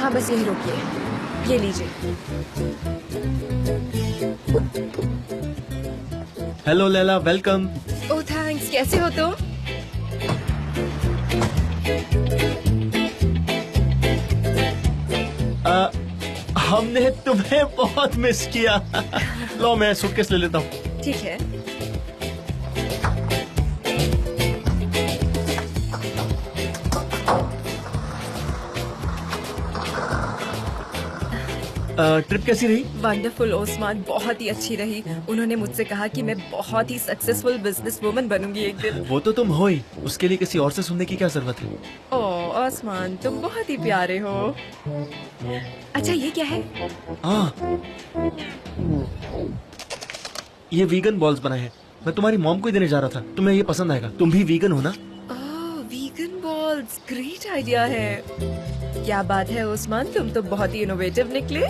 हाँ बस यही रोकिए, ये लीजिए। Hello Laila, welcome. ओह थैंक्स, कैसे हो तुम? हमने तुम्हें बहुत मिस किया। लो मैं सूटकेस ले लेता हूँ। ठीक है। ट्रिप कैसी रही? वंडरफुल ओस्मान, बहुत ही अच्छी रही। उन्होंने मुझसे कहा कि मैं बहुत ही सक्सेसफुल बिजनेस वुमन बनूंगी एक दिन। वो तो तुम हो ही, उसके लिए किसी और से सुनने की क्या जरूरत है? ओह ओस्मान, तुम बहुत ही प्यारे हो। अच्छा ये क्या है? हाँ, ये वीगन बॉल्स बनाए हैं। मैं तुम्हारी मॉम को ही देने जा रहा था, तुम्हें ये पसंद आएगा। तुम भी वीगन हो ना? ओह वीगन बॉल्स, ग्रेट आइडिया है। क्या बात है ओस्मान, तुम तो बहुत ही इनोवेटिव निकले।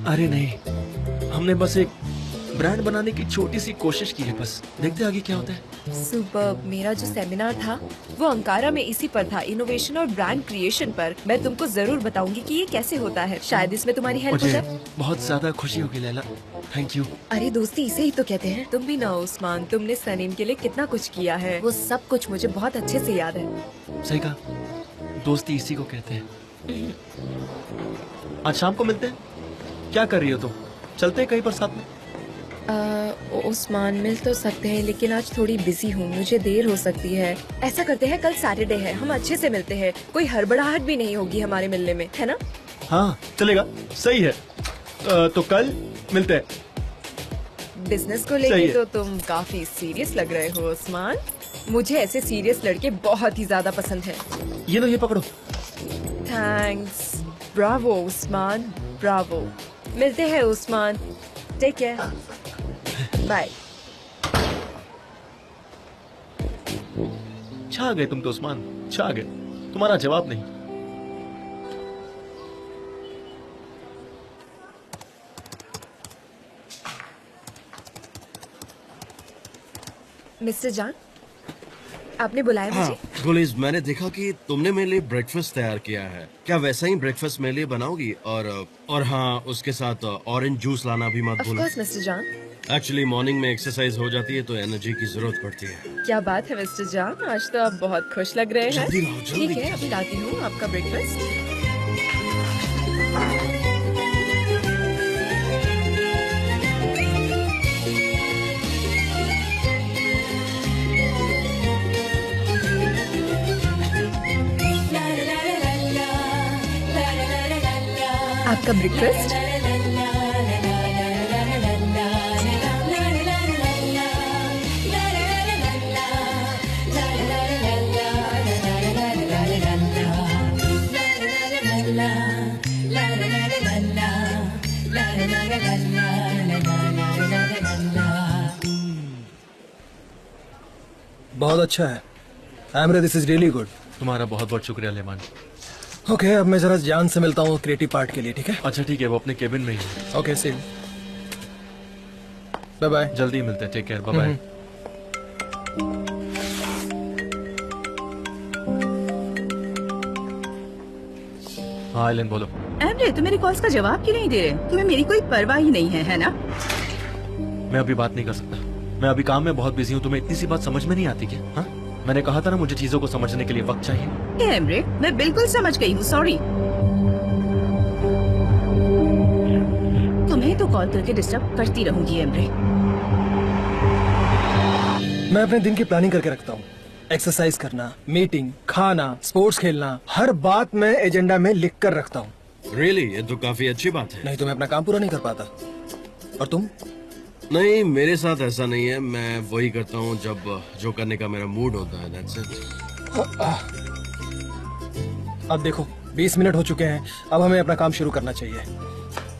अरे नहीं, हमने बस एक ब्रांड बनाने की छोटी सी कोशिश की है, बस देखते आगे क्या होता है। सुपर्ब। मेरा जो सेमिनार था वो अंकारा में इसी पर था, इनोवेशन और ब्रांड क्रिएशन पर। मैं तुमको जरूर बताऊंगी कि ये कैसे होता है, शायद इसमें तुम्हारी हेल्प हो मुझे जाए। बहुत ज्यादा खुशी होगी लैला, थैंक यू। अरे दोस्ती इसे ही तो कहते हैं। तुम भी ना उस्मान, तुमने सनीम के लिए कितना कुछ किया है, वो सब कुछ मुझे बहुत अच्छे से याद है। सही कहा, दोस्ती इसी को कहते हैं। आज शाम को मिलते हैं। क्या कर रही हो तुम? चलते हैं कहीं पर साथ में। उस्मान मिल तो सकते हैं, लेकिन आज थोड़ी बिजी हूँ, मुझे देर हो सकती है। ऐसा करते हैं, कल सैटरडे है, हम अच्छे से मिलते हैं, कोई हड़बड़ाहट भी नहीं होगी हमारे मिलने में, है ना? हाँ चलेगा, सही है। तो कल मिलते हैं। बिजनेस को सही लेके है। तो तुम काफी सीरियस लग रहे हो उस्मान। मुझे ऐसे सीरियस लड़के बहुत ही ज्यादा पसंद है। ये लो, ये पकड़ो। थैंक्स। Bravo Usman, Bravo. मिलते हैं उस्मान, टेक केयर, बाय। छा गए तुम तो उस्मान, छा गए। तुम्हारा जवाब नहीं। मिस्टर जान, आपने बुलाया हाँ मुझे? गुलिज, मैंने देखा कि तुमने मेरे लिए ब्रेकफास्ट तैयार किया है। क्या वैसा ही ब्रेकफास्ट मेरे लिए बनाओगी? और हाँ, उसके साथ ऑरेंज जूस लाना भी मत ऑफ भूलना। कोर्स मिस्टर जान। एक्चुअली मॉर्निंग में एक्सरसाइज हो जाती है तो एनर्जी की जरूरत पड़ती है। क्या बात है मिस्टर जान, आज तो आप बहुत खुश लग रहे हैं। जल्दी लाओ, जल्दी। ठीक है, अभी लाती हूँ आपका ब्रेकफास्ट। आपका ब्रेकफास्ट। बहुत अच्छा है Amre, this is really good. तुम्हारा बहुत बहुत शुक्रिया लेमान। ओके, अब मैं जरा जान से मिलता हूँ क्रिएटिव पार्ट के लिए, ठीक है? अच्छा ठीक है, वो अपने केबिन में ही है। Okay, see you, bye bye. जल्दी मिलते हैं, टेक केयर, बाय बाय। हाँ आइलन बोलो। एमरे, तुम मेरी कॉल्स का जवाब क्यों नहीं दे रहे? तुम्हें मेरी कोई परवाह ही नहीं है ना? मैं अभी बात नहीं कर सकता, मैं अभी काम में बहुत बिजी हूँ। तुम्हें इतनी सी बात समझ में नहीं आती क्या? हाँ, मैंने कहा था ना, मुझे चीजों को समझने के लिए वक्त चाहिए। एमरे, मैं बिल्कुल समझ गई हूँ, सॉरी। तुम्हें तो कॉल करके डिस्टर्ब करती रहूंगी एमरे। मैं अपने दिन की प्लानिंग करके रखता हूँ। एक्सरसाइज करना, मीटिंग, खाना, स्पोर्ट्स खेलना, हर बात मैं एजेंडा में लिख कर रखता हूँ। रियली, ये तो काफी अच्छी बात है। नहीं तो मैं अपना काम पूरा नहीं कर पाता। और तुम? नहीं, मेरे साथ ऐसा नहीं है। मैं वही करता हूँ जब जो करने का मेरा मूड होता है। That's it। अब देखो 20 मिनट हो चुके हैं, अब हमें अपना काम शुरू करना चाहिए।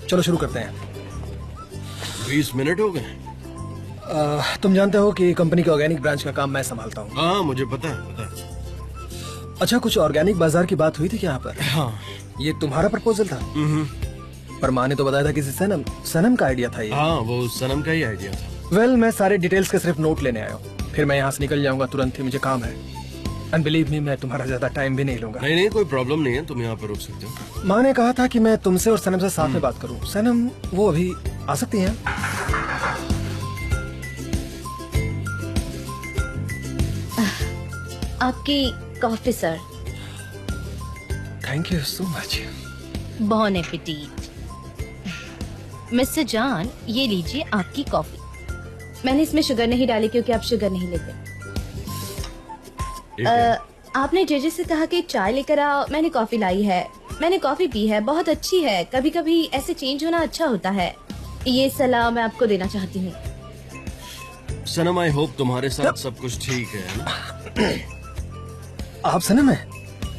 चलो शुरू करते हैं। 20 मिनट हो गए? तुम जानते हो कि कंपनी के ऑर्गेनिक ब्रांच का काम मैं संभालता हूँ। हाँ मुझे पता है, पता है। अच्छा, कुछ ऑर्गेनिक बाजार की बात हुई थी क्या यहाँ पर? हाँ। ये तुम्हारा प्रपोजल था? पर माँ ने तो बताया था कि सनम का आइडिया था ये। हाँ, वो सनम का ही आइडिया था। वेल, मैं सारे डिटेल्स के सिर्फ नोट लेने आया हूँ, फिर मैं यहाँ से निकल जाऊंगा तुरंत ही, मुझे काम है। एंड बिलीव मी, मैं तुम्हारा ज्यादा टाइम भी नहीं लूंगा। नहीं नहीं, कोई प्रॉब्लम नहीं है, तुम यहाँ पर रुक सकते हो। माँ ने कहा था कि मैं तुमसे और सनम से साथ में बात करूं। सनम वो अभी आ सकती हैं? आपकी coffee sir. Thank you so much. Bon appetit. Mister John, ये लीजिए आपकी कॉफी। मैंने इसमें शुगर नहीं डाली क्योंकि आप शुगर नहीं लेते। ठीक है। आपने जेजे से कहा कि चाय लेकर आओ, मैंने कॉफी लाई है। मैंने कॉफी पी है, बहुत अच्छी है। कभी कभी ऐसे चेंज होना अच्छा होता है। ये सलाह मैं आपको देना चाहती हूँ। सनम, आई होप तुम्हारे साथ सब कुछ ठीक है ना? आप सनम है?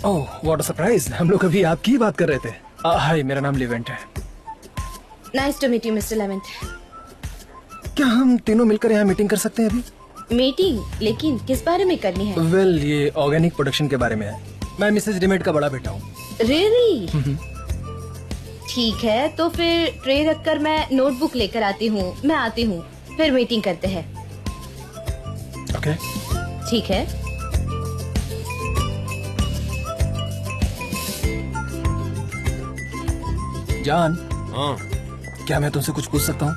ओह व्हाट अ सरप्राइज, हम लोग अभी आपकी ही बात कर रहे थे। हाय, मेरा नाम लिवेंट है। Nice to meet you mister Levent. क्या हम तीनों मिलकर यहाँ मीटिंग कर सकते हैं अभी? मीटिंग? लेकिन किस बारे में करनी है? वेल, ये ऑर्गेनिक प्रोडक्शन के बारे में है। मैं मिसेज डिमेट का बड़ा बेटा हूँ। रियली? ठीक है, तो फिर ट्रे रखकर मैं नोटबुक लेकर आती हूँ। मैं आती हूँ, फिर मीटिंग करते हैं। ओके। ठीक है। जान, हाँ क्या मैं तुमसे कुछ पूछ सकता हूँ?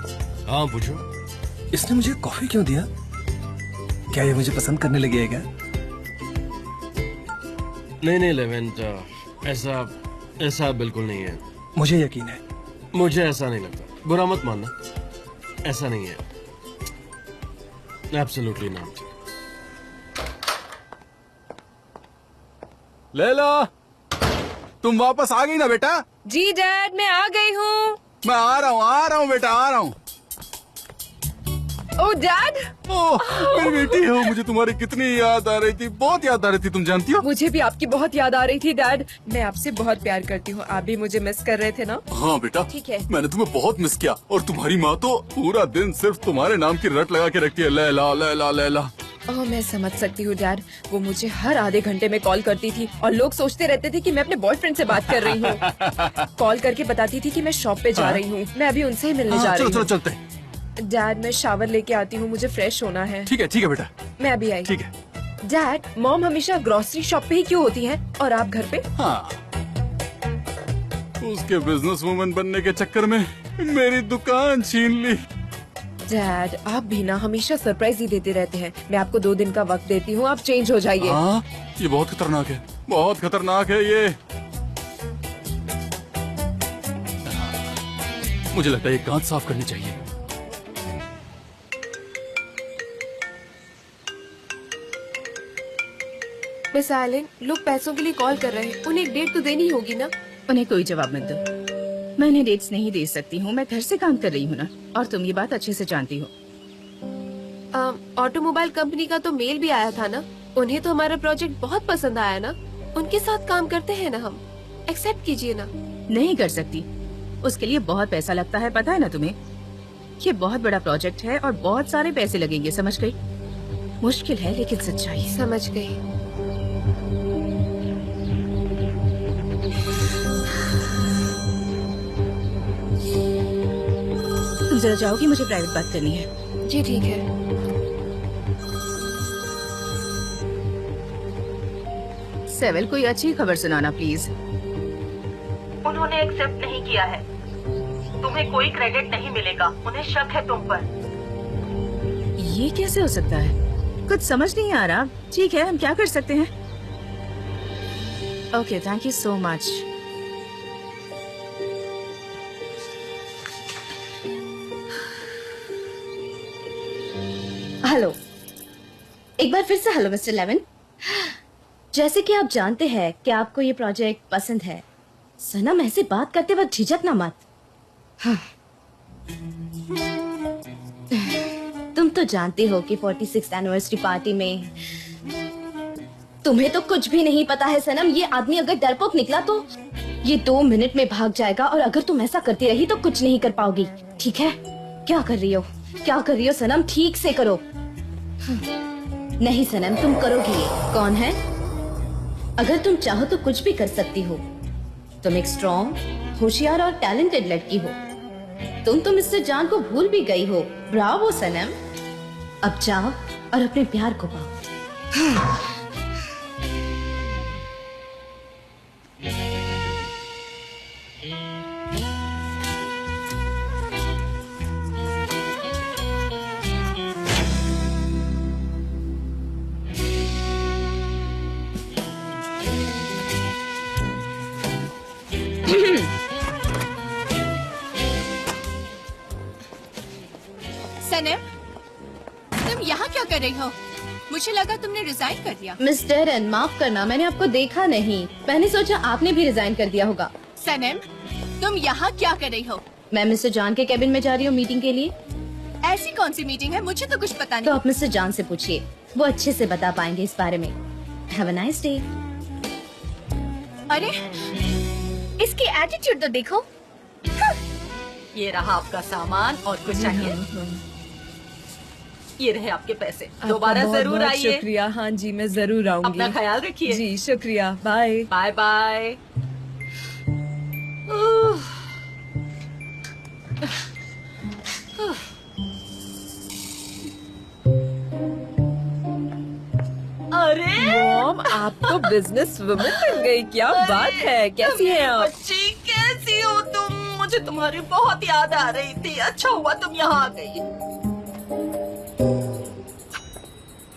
हाँ, पूछो। इसने मुझे कॉफी क्यों दिया? क्या ये मुझे पसंद करने लगी है क्या? नहीं नहीं लेवेंट, ऐसा ऐसा बिल्कुल नहीं है। मुझे यकीन है। मुझे ऐसा नहीं लगता, बुरा मत मानना, ऐसा नहीं है। Absolutely not. लैला, तुम वापस आ गई ना बेटा? जी डैड, मैं आ गई हूँ। मैं आ रहा हूँ बेटा, आ रहा हूँ। ओह डैड, ओह मेरी बेटी हो, मुझे तुम्हारी कितनी याद आ रही थी, बहुत याद आ रही थी, तुम जानती हो? मुझे भी आपकी बहुत याद आ रही थी डैड। मैं आपसे बहुत प्यार करती हूँ, आप भी मुझे मिस कर रहे थे ना? हाँ बेटा, ठीक है। मैंने तुम्हें बहुत मिस किया। और तुम्हारी माँ तो पूरा दिन सिर्फ तुम्हारे नाम की रट लगा के रखती है, लैला लैला लैला। ओह, मैं समझ सकती हूँ डैड। वो मुझे हर आधे घंटे में कॉल करती थी और लोग सोचते रहते थे कि मैं अपने बॉयफ्रेंड से बात कर रही हूँ। कॉल करके बताती थी कि मैं शॉप पे जा रही हूँ। मैं अभी उनसे ही मिलने जा चलो रही चलो हूँ। चलते हैं। डैड, मैं शावर लेके आती हूँ, मुझे फ्रेश होना है। ठीक है बेटा, मैं अभी आई। ठीक है। डैड, मॉम हमेशा ग्रोसरी शॉप पे ही क्यों होती है और आप घर पे? हाँ, उसके बिजनेस वुमन बनने के चक्कर में मेरी दुकान छीन ली। डैड, आप भी ना हमेशा सरप्राइज ही देते रहते हैं। मैं आपको 2 दिन का वक्त देती हूँ, आप चेंज हो जाइए। हाँ, ये बहुत खतरनाक है, बहुत खतरनाक है ये। मुझे लगता है ये कांच साफ करनी चाहिए। मिस आइलिन, लोग पैसों के लिए कॉल कर रहे हैं, उन्हें एक डेट तो देनी होगी ना? उन्हें कोई जवाब मत दो। मैं इन्हें डेट्स नहीं दे सकती हूँ, मैं घर से काम कर रही हूँ ना, और तुम ये बात अच्छे से जानती हो। ऑटोमोबाइल कंपनी का तो मेल भी आया था ना? उन्हें तो हमारा प्रोजेक्ट बहुत पसंद आया ना? उनके साथ काम करते हैं ना हम? एक्सेप्ट कीजिए ना। नहीं कर सकती, उसके लिए बहुत पैसा लगता है, पता है ना तुम्हें? ये बहुत बड़ा प्रोजेक्ट है और बहुत सारे पैसे लगेंगे, समझ गई? मुश्किल है लेकिन सच्चाई है। समझ गई। तुम जरा जाओगी, मुझे प्राइवेट बात करनी है। जी ठीक है। सेवल, कोई अच्छी खबर सुनाना प्लीज। उन्होंने एक्सेप्ट नहीं किया है, तुम्हें कोई क्रेडिट नहीं मिलेगा, उन्हें शक है तुम पर। ये कैसे हो सकता है? कुछ समझ नहीं आ रहा। ठीक है, हम क्या कर सकते हैं? Okay, thank you so much. Hello, एक बार फिर से हेलो मिस्टर लेवन। जैसे कि आप जानते हैं कि आपको ये प्रोजेक्ट पसंद है। सनम, ऐसे बात करते वक्त झिझकना मत। हाँ। तुम तो जानते हो कि 46th एनिवर्सरी पार्टी में तुम्हें तो कुछ भी नहीं पता है सनम। ये आदमी अगर डरपोक निकला तो ये 2 मिनट में भाग जाएगा, और अगर तुम ऐसा करती रही तो कुछ नहीं कर पाओगी। ठीक है? क्या कर रही हो? क्या कर रही हो सनम? ठीक से करो। नहीं सनम, तुम करोगी ये। कौन है? अगर तुम चाहो तो कुछ भी कर सकती हो। तुम एक स्ट्रॉन्ग, होशियार और टैलेंटेड लड़की हो। तुम तो मिस्टर जान को भूल भी गई हो। ब्रावो सनम। अब जाओ और अपने प्यार को पाओ। सनम, तुम यहाँ क्या कर रही हो? मुझे लगा तुमने रिजाइन कर दिया। मिस डेरन, माफ करना, मैंने आपको देखा नहीं। मैंने सोचा आपने भी रिजाइन कर दिया होगा। सनम, तुम यहाँ क्या कर रही हो? मैं मिस्टर जॉन के केबिन में जा रही हूँ मीटिंग के लिए। ऐसी कौन सी मीटिंग है? मुझे तो कुछ पता तो नहीं। आप मिस्टर जॉन से पूछिए, वो अच्छे से बता पाएंगे इस बारे में। Have a nice day. अरे, इसकी एटीट्यूड तो देखो। ये रहा आपका सामान और कुछ चाहिए? ये रहे आपके पैसे, दोबारा आपका जरूर बहुत आइए। शुक्रिया। हाँ जी, मैं जरूर आऊंगी। अपना ख्याल रखिए। जी शुक्रिया, बाय। Bye bye. अरे मॉम, आप तो बिजनेस वुमन बन गई, क्या बात है। कैसी हैं आप? बच्ची, कैसी हो तुम? मुझे तुम्हारी बहुत याद आ रही थी। अच्छा हुआ तुम यहाँ आ गई।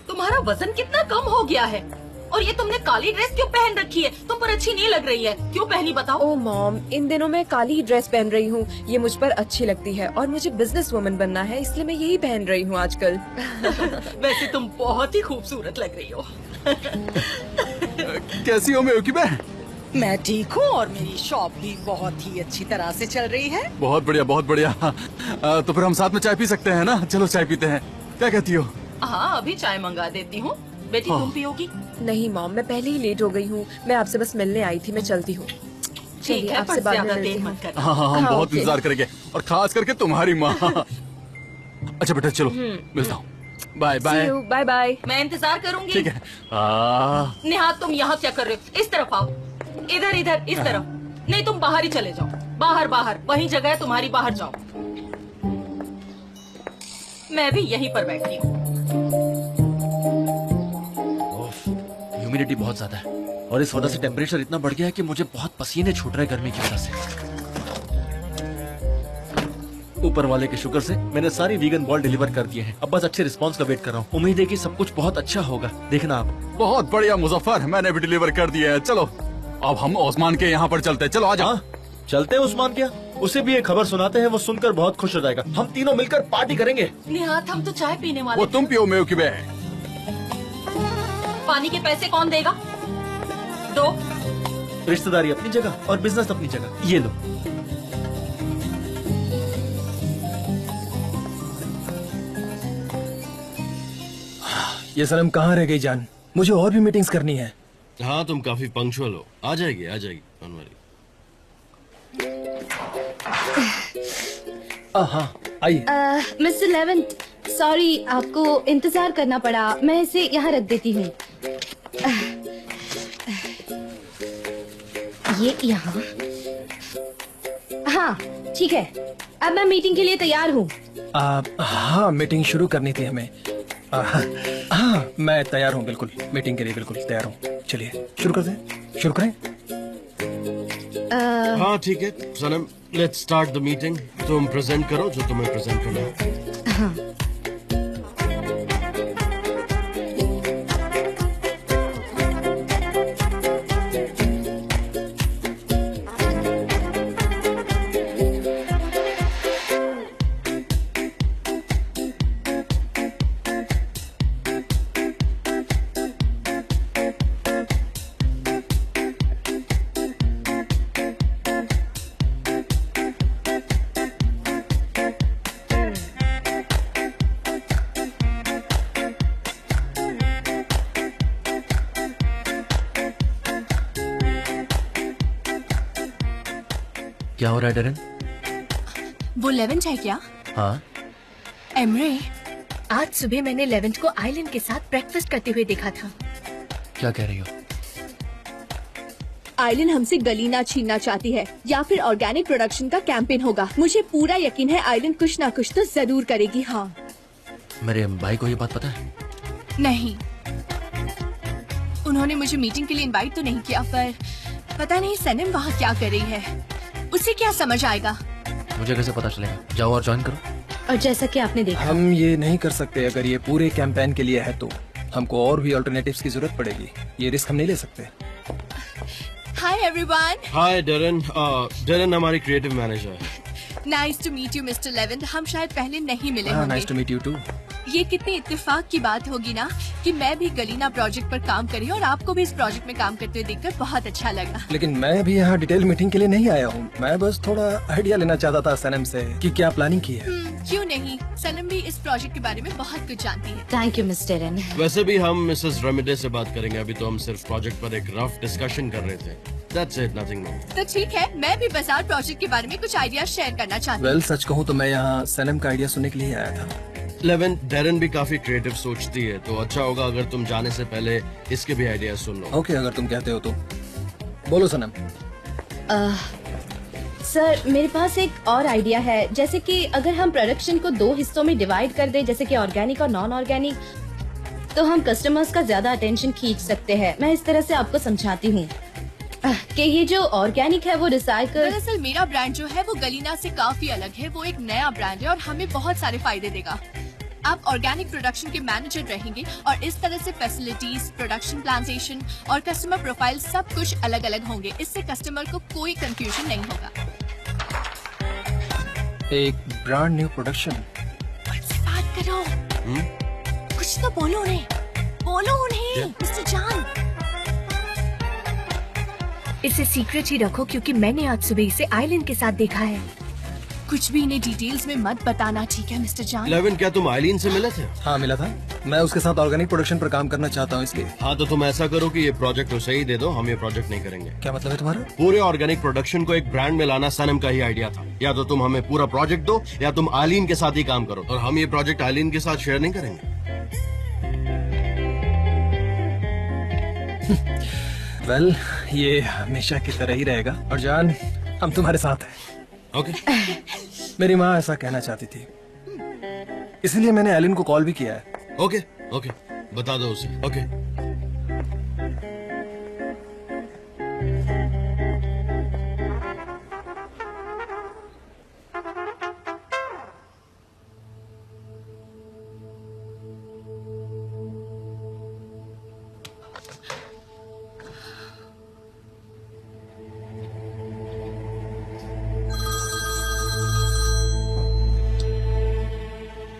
तुम्हारा वजन कितना कम हो गया है। और ये तुमने काली ड्रेस क्यों पहन रखी है? तुम पर अच्छी नहीं लग रही है। क्यों पहनी बताओ? ओ मॉम, इन दिनों मैं काली ड्रेस पहन रही हूँ। ये मुझ पर अच्छी लगती है और मुझे बिजनेस वुमन बनना है, इसलिए मैं यही पहन रही हूँ आजकल। वैसे तुम बहुत ही खूबसूरत लग रही हो। कैसी हो मेरी बहन? मैं ठीक हूँ और मेरी शॉप भी बहुत ही अच्छी तरह से चल रही है। बहुत बढ़िया, बहुत बढ़िया। तो फिर हम साथ में चाय पी सकते हैं ना? चलो चाय पीते हैं, क्या कहती हो? हाँ, अभी चाय मंगा देती हूँ। बेटी हाँ। तुम पियोगी? नहीं मॉम, मैं पहले ही लेट हो गई हूँ। मैं आपसे बस मिलने आई थी, मैं चलती हूँ। ठीक है, आपसे पर बाद में ज्यादा मिलती देर हूँ। मत करना। हाँ हाँ, हम हाँ, बहुत ओके। इंतजार करेंगे, और खास करके तुम्हारी माँ। अच्छा बेटा चलो, मिलता हूँ। Bye bye. Bye bye. मैं इंतजार करूंगी। ठीक है। निहात, तुम यहाँ क्या कर रहे हो? इस तरफ आओ। इधर इधर, इस तरफ नहीं, तुम बाहर ही चले जाओ। बाहर बाहर, वही जगह है तुम्हारी, बाहर जाओ। मैं भी यहीं पर बैठी हूँ। ह्यूमिडिटी बहुत ज्यादा है और इस वजह से टेम्परेचर इतना बढ़ गया है कि मुझे बहुत पसीने छूट रहे हैं गर्मी की वजह से। ऊपर वाले के शुक्र से मैंने सारी वीगन बॉल डिलीवर कर दिए हैं। अब बस अच्छे रिस्पांस का वेट कर रहा हूँ। उम्मीद है कि सब कुछ बहुत अच्छा होगा। देखना आप। बहुत बढ़िया मुजफ्फर, मैंने भी डिलीवर कर दिया है। चलो अब हम ओस्मान के यहाँ पर चलते हैं। चलो आ जाओ। हाँ, चलते हैं उस्मान क्या? उसे भी एक खबर सुनाते हैं, वो सुनकर बहुत खुश हो जाएगा। हम तीनों मिलकर पार्टी करेंगे। निहात, हम तो चाय पीने वाले। वो तुम पियो मेव की बहन। पानी के पैसे कौन देगा? दो। रिश्तेदारी अपनी जगह और बिजनेस अपनी जगह। ये लो। ये सनम कहाँ रह गई जान? मुझे और भी मीटिंग्स करनी है। हाँ, तुम काफी पंक्चुअल हो। आ जाएगी, आ जाएगी। Don't worry। हाँ आइए। मिस्टर लेवेंट, सॉरी आपको इंतजार करना पड़ा। मैं इसे यहाँ रख देती हूँ। ये यहाँ। हाँ ठीक है, अब मैं मीटिंग के लिए तैयार हूँ। हाँ, मीटिंग शुरू करनी थी हमें। हाँ, मैं तैयार हूँ, बिल्कुल मीटिंग के लिए बिल्कुल तैयार हूँ। चलिए शुरू कर दें, शुरू करें। हाँ ठीक है सनम, लेट्स स्टार्ट द मीटिंग। तुम प्रेजेंट करो जो तुम्हें प्रेजेंट करना है। क्या हो रहा है डेरन? वो लेवेंट है क्या? हाँ, एमरे, आज सुबह मैंने लेवेंट को आइलैंड के साथ ब्रेकफास्ट करते हुए देखा था। क्या कह रही हो? आइलैंड हमसे गलीना छीनना चाहती है या फिर ऑर्गेनिक प्रोडक्शन का कैंपेन होगा। मुझे पूरा यकीन है आइलैंड कुछ ना कुछ तो जरूर करेगी। हाँ, मेरे भाई को ये बात पता है? नहीं, उन्होंने मुझे मीटिंग के लिए इनवाइट तो नहीं किया, पर पता नहीं सनम वहाँ क्या कर रही है। उसे क्या समझ आएगा? मुझे कैसे पता चलेगा? जाओ और ज्वाइन करो। और जैसा कि आपने देखा, हम ये नहीं कर सकते। अगर ये पूरे कैंपेन के लिए है तो हमको और भी अल्टरनेटिव्स की जरूरत पड़ेगी। ये रिस्क हम नहीं ले सकते। Hi everyone. Hi Darren. Darren हमारी क्रिएटिव मैनेजर है। Nice to meet you mister Levin. हम शायद पहले नहीं मिले नाइस टू होंगे। Meet you too. ये कितनी इत्तेफाक की बात होगी ना कि मैं भी गलीना प्रोजेक्ट पर काम करी और आपको भी इस प्रोजेक्ट में काम करते हुए देखकर बहुत अच्छा लगा। लेकिन मैं भी यहाँ डिटेल मीटिंग के लिए नहीं आया हूँ। मैं बस थोड़ा आइडिया लेना चाहता था सनम से कि क्या प्लानिंग की है। क्यों नहीं, सनम भी इस प्रोजेक्ट के बारे में बहुत कुछ जानती है। Thank you mister N. वैसे भी हम मिसेस रेमिडे से बात करेंगे। अभी तो हम सिर्फ प्रोजेक्ट पर एक रफ डिस्कशन कर रहे थे। That's it, nothing more. तो ठीक है, मैं भी बाजार प्रोजेक्ट के बारे में कुछ आइडिया शेयर करना चाहती हूँ। वेल सच कहूँ तो मैं यहाँ सनम का आइडिया सुनने के लिए आया था। लेविन, डेरन भी काफी क्रिएटिव सोचती है, तो अच्छा होगा अगर तुम जाने से पहले इसके भी आइडिया सुन लो। ओके, अगर तुम कहते हो तो बोलो सनम। सर मेरे पास एक और आइडिया है, जैसे कि अगर हम प्रोडक्शन को 2 हिस्सों में डिवाइड कर दें, जैसे कि ऑर्गेनिक और नॉन ऑर्गेनिक, तो हम कस्टमर्स का ज्यादा अटेंशन खींच सकते हैं। मैं इस तरह से आपको समझाती हूँ कि ये जो ऑर्गेनिक है वो रिसाइकल। दरअसल मेरा ब्रांड जो है वो गलीना से काफी अलग है। वो एक नया ब्रांड है और हमें बहुत सारे फायदे देगा। आप ऑर्गेनिक प्रोडक्शन के मैनेजर रहेंगे और इस तरह से फैसिलिटीज, प्रोडक्शन प्लांटेशन और कस्टमर प्रोफाइल सब कुछ अलग अलग होंगे। इससे कस्टमर को कोई कंफ्यूजन नहीं होगा। एक ब्रांड न्यू प्रोडक्शन। बात करो। कुछ तो बोलो उन्हें, बोलो उन्हें मिस्टर जान। इसे सीक्रेट ही रखो क्योंकि मैंने आज सुबह इसे आइलैंड के साथ देखा है। कुछ भी इन्हें डिटेल्स में मत बताना, ठीक है मिस्टर जान? लेविन, क्या तुम आइलीन से मिले थे? हाँ मिला था। मैं उसके साथ ऑर्गेनिक प्रोडक्शन पर काम करना चाहता हूँ इसलिए। हाँ तो तुम ऐसा करो कि ये प्रोजेक्ट उसे ही दे दो, हम ये प्रोजेक्ट नहीं करेंगे। क्या मतलब है तुम्हारा? पूरे ऑर्गेनिक प्रोडक्शन को एक ब्रांड में लाना सनम का ही आइडिया था। या तो तुम हमें पूरा प्रोजेक्ट दो या तुम आइलीन के साथ ही काम करो, और हम ये प्रोजेक्ट आइलीन के साथ शेयर नहीं करेंगे। वेल ये हमेशा की तरह ही रहेगा। और जान, हम तुम्हारे साथ हैं। ओके। मेरी माँ ऐसा कहना चाहती थी, इसलिए मैंने एलिन को कॉल भी किया है। ओके ओके, बता दो उसे। ओके।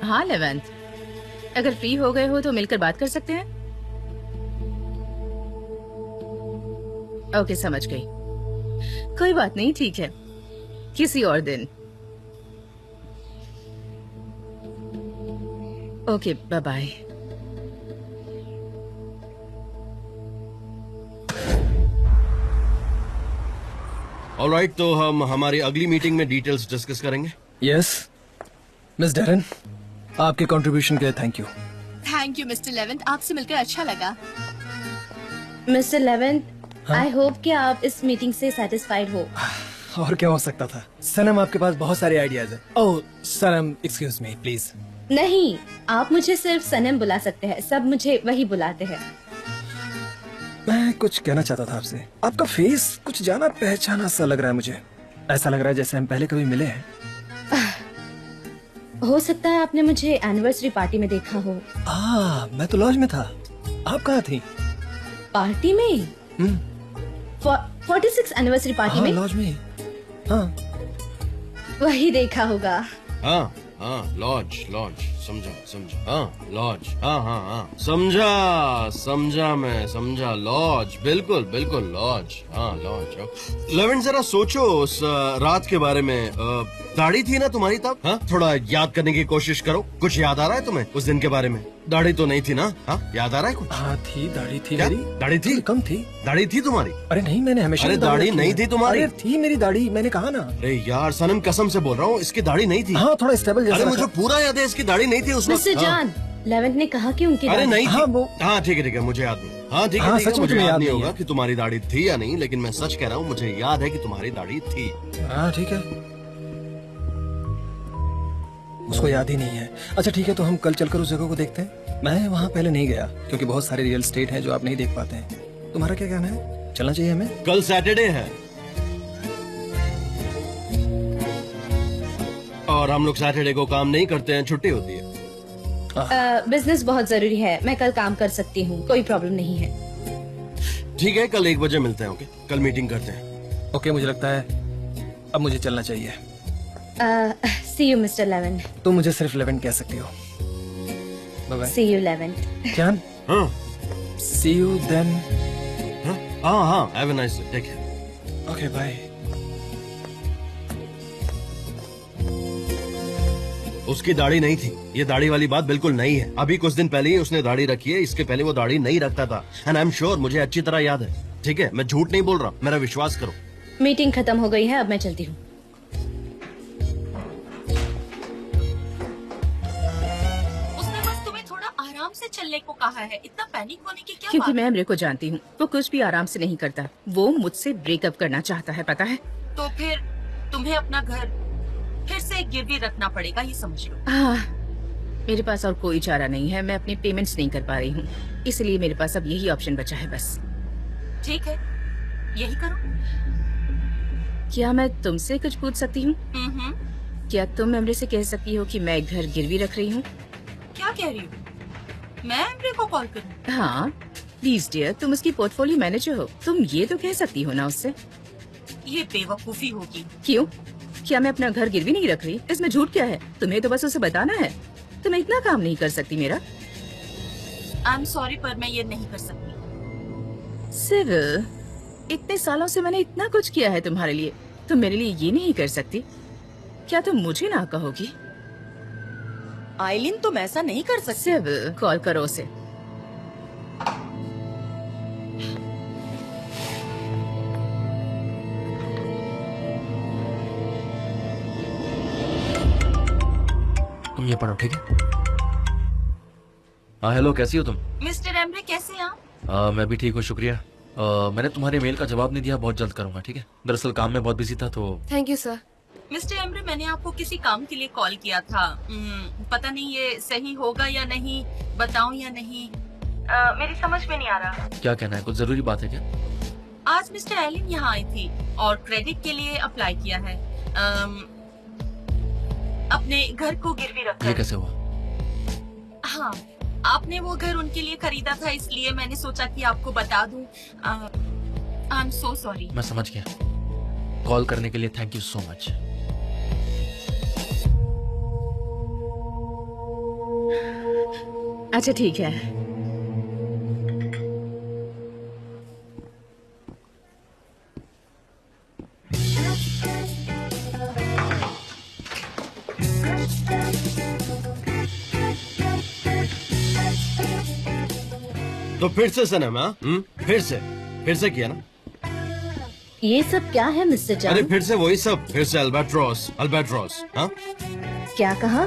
हाँ लेवेंथ, अगर फ्री हो गए हो तो मिलकर बात कर सकते हैं। ओके, समझ गई। कोई बात नहीं, ठीक है, किसी और दिन। Okay, bye bye. ऑलराइट, तो हम हमारी अगली मीटिंग में डिटेल्स डिस्कस करेंगे। यस मिस डेरन, आपके कंट्रीब्यूशन के लिए thank you. Thank you mister eleventh, आपसे मिलकर अच्छा लगा। मिस्टर लेवेंथ, आई होप कि आप इस मीटिंग से सेटिस्फाइड हो। और क्या हो सकता था। सनम, आपके पास बहुत सारे आइडियाज है। ओह सनम, एक्सक्यूज मी प्लीज। नहीं, आप मुझे सिर्फ सनम बुला सकते हैं, सब मुझे वही बुलाते हैं। मैं कुछ कहना चाहता था आपसे। आपका फेस कुछ जाना पहचाना सा लग रहा है मुझे। ऐसा लग रहा है जैसे हम पहले कभी मिले हैं। हो सकता है आपने मुझे एनिवर्सरी पार्टी में देखा हो। मैं तो लॉज में था। आप कहाँ थी? पार्टी में? 46 एनिवर्सरी पार्टी में? लॉज में। हाँ, वही देखा होगा। हाँ हाँ, लॉज लॉज, समझा समझा। हाँ लॉज, हाँ हाँ हाँ, समझा समझा, मैं समझा। लॉज, बिल्कुल बिल्कुल लॉज। हाँ लॉज। लेविन, जरा सोचो उस रात के बारे में। दाढ़ी थी ना तुम्हारी तब? हाँ, थोड़ा याद करने की कोशिश करो। कुछ याद आ रहा है तुम्हें उस दिन के बारे में? दाढ़ी तो नहीं थी ना? हाँ, याद आ रहा है कुछ? हाँ थी, दाढ़ी थी क्या? मेरी। दाढ़ी थी? कम थी। दाढ़ी थी तुम्हारी? अरे नहीं, मैंने हमेशा। अरे दाढ़ी नहीं थी तुम्हारी? अरे थी मेरी दाढ़ी, मैंने कहा ना। अरे यार सनम, कसम से बोल रहा हूँ, इसकी दाढ़ी नहीं थी। हाँ, थोड़ा स्टेबल जैसा। अरे मुझे पूरा याद है, इसकी दाढ़ी नहीं थी उस वक्त। मिस्टर जान, लेवेंथ ने कहा कि उनकी अरे नहीं हाँ, वो हाँ ठीक है, मुझे याद नहीं। हाँ ठीक है, हाँ, ठीक है, सच में मुझे तुम्हें याद याद नहीं नहीं होगा है। कि तुम्हारी दाढ़ी थी या नहीं, लेकिन मैं सच कह रहा हूँ, मुझे याद है कि तुम्हारी दाढ़ी थी। हाँ ठीक है, उसको याद ही नहीं है। अच्छा ठीक है, तो हम कल चलकर उस जगह को देखते हैं। मैं वहाँ पहले नहीं गया क्योंकि बहुत सारे रियल एस्टेट हैं जो आप नहीं देख पाते हैं। तुम्हारा क्या कहना है, चलना चाहिए हमें? कल सैटरडे है और हम लोग सैटरडे को काम नहीं करते हैं, छुट्टी होती है। बिजनेस बहुत जरूरी है, मैं कल काम कर सकती हूँ, कोई प्रॉब्लम नहीं है। ठीक है, कल 1 बजे मिलते हैं। ओके, कल मीटिंग करते हैं। ओके, मुझे लगता है अब मुझे चलना चाहिए। See you mister Levan. तुम मुझे सिर्फ 11 कह सकती हो। Bye bye. See you Levan. क्या? हाँ सी यू देन। हाँ, have a nice day, take care. Okay, bye. उसकी दाढ़ी नहीं थी, ये दाढ़ी वाली बात बिल्कुल नहीं है। अभी कुछ दिन पहले ही उसने दाढ़ी रखी है, इसके पहले वो दाढ़ी नहीं रखता था। एंड आई एम श्योर, मुझे अच्छी तरह याद है। ठीक है, मैं झूठ नहीं बोल रहा, मेरा विश्वास करो। मीटिंग खत्म हो गई है, अब मैं चलती हूँ। उसने बस तुम्हें थोड़ा आराम से चलने को कहा है, इतना पैनिक होने की क्या क्योंकि बात? मैं एमरे को जानती हूँ, वो कुछ भी आराम से नहीं करता। वो मुझसे ब्रेकअप करना चाहता है, पता है? तो फिर तुम्हें अपना घर फिर से गिरवी रखना पड़ेगा, ये समझ लो। मेरे पास और कोई चारा नहीं है। मैं अपनी पेमेंट्स नहीं कर पा रही हूँ, इसलिए मेरे पास अब यही ऑप्शन बचा है बस। ठीक है, यही करो। क्या मैं तुमसे कुछ पूछ सकती हूँ? क्या तुम एमरे से कह सकती हो कि मैं घर गिरवी रख रही हूँ? क्या कह रही हो? मैं एमरे को कॉल करूँ? हाँ प्लीज डियर, तुम उसकी पोर्टफोलियो मैनेजर हो, तुम ये तो कह सकती हो ना उससे। ये बेवकूफी होगी। क्यों? क्या मैं अपना घर गिरवी नहीं रख रही? इसमें झूठ क्या है? तुम्हें तो बस उसे बताना है। तुम इतना काम नहीं कर सकती मेरा? आई एम सॉरी, पर मैं ये नहीं कर सकती। सिविल, इतने सालों से मैंने इतना कुछ किया है तुम्हारे लिए, तुम मेरे लिए ये नहीं कर सकती? क्या तुम मुझे ना कहोगी? आइलिन, तुम ऐसा नहीं कर सकती। सिविल, कॉल करो उसे। तुम ये पढ़ो, ठीक है? हाँ हेलो, कैसी हो तुम? मिस्टर एमरे, कैसे हैं आप? मैं भी ठीक हूँ, शुक्रिया। मैंने तुम्हारे मेल का जवाब नहीं दिया, बहुत जल्द करूंगा, ठीक है? दरअसल काम में बहुत बिजी था तो। Thank you sir. Mister Emre, मैंने आपको किसी काम के लिए कॉल किया था। पता नहीं ये सही होगा या नहीं, बताऊं या नहीं, मेरी समझ में नहीं आ रहा। क्या कहना है? कुछ जरूरी बात है क्या? आज मिस्टर आइलिन यहाँ आई थी और क्रेडिट के लिए अप्लाई किया है, अपने घर को गिरवी ये रखकर। कैसे हुआ? हाँ, आपने वो घर उनके लिए खरीदा था, इसलिए मैंने सोचा कि आपको बता दूं। I am so sorry. मैं समझ गया। कॉल करने के लिए थैंक यू सो मच। अच्छा ठीक है। तो फिर से सनम, हाँ? फिर से किया ना? ये सब क्या है मिस्टर अरे जान? फिर से वही सब, फिर से अल्बाट्रोस, हाँ? क्या कहा?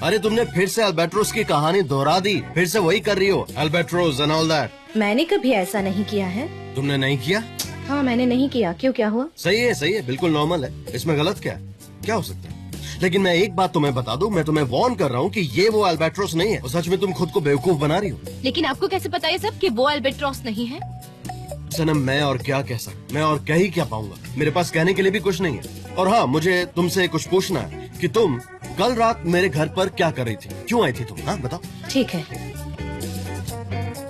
अरे तुमने फिर से अल्बाट्रोस की कहानी दोहरा दी, फिर से वही कर रही हो, अल्बाट्रोस एंड ऑल दैट। मैंने कभी ऐसा नहीं किया है। तुमने नहीं किया? हाँ, मैंने नहीं किया। क्यों, क्या हुआ? सही है, बिल्कुल नॉर्मल है, इसमें गलत क्या है? क्या हो सकता है? लेकिन मैं एक बात तुम्हें बता दूं, मैं तुम्हें वार्न कर रहा हूँ कि ये वो अल्बाट्रोस नहीं है, और सच में तुम खुद को बेवकूफ बना रही हो। लेकिन आपको कैसे पता ये सब कि वो अल्बाट्रोस नहीं है? सनम, मैं और क्या कह सकता, मैं और कह ही क्या पाऊंगा, मेरे पास कहने के लिए भी कुछ नहीं है। और हाँ, मुझे तुमसे कुछ पूछना है कि तुम कल रात मेरे घर पर क्या कर रही थी, क्यों आई थी तुम? हाँ बताओ। ठीक है।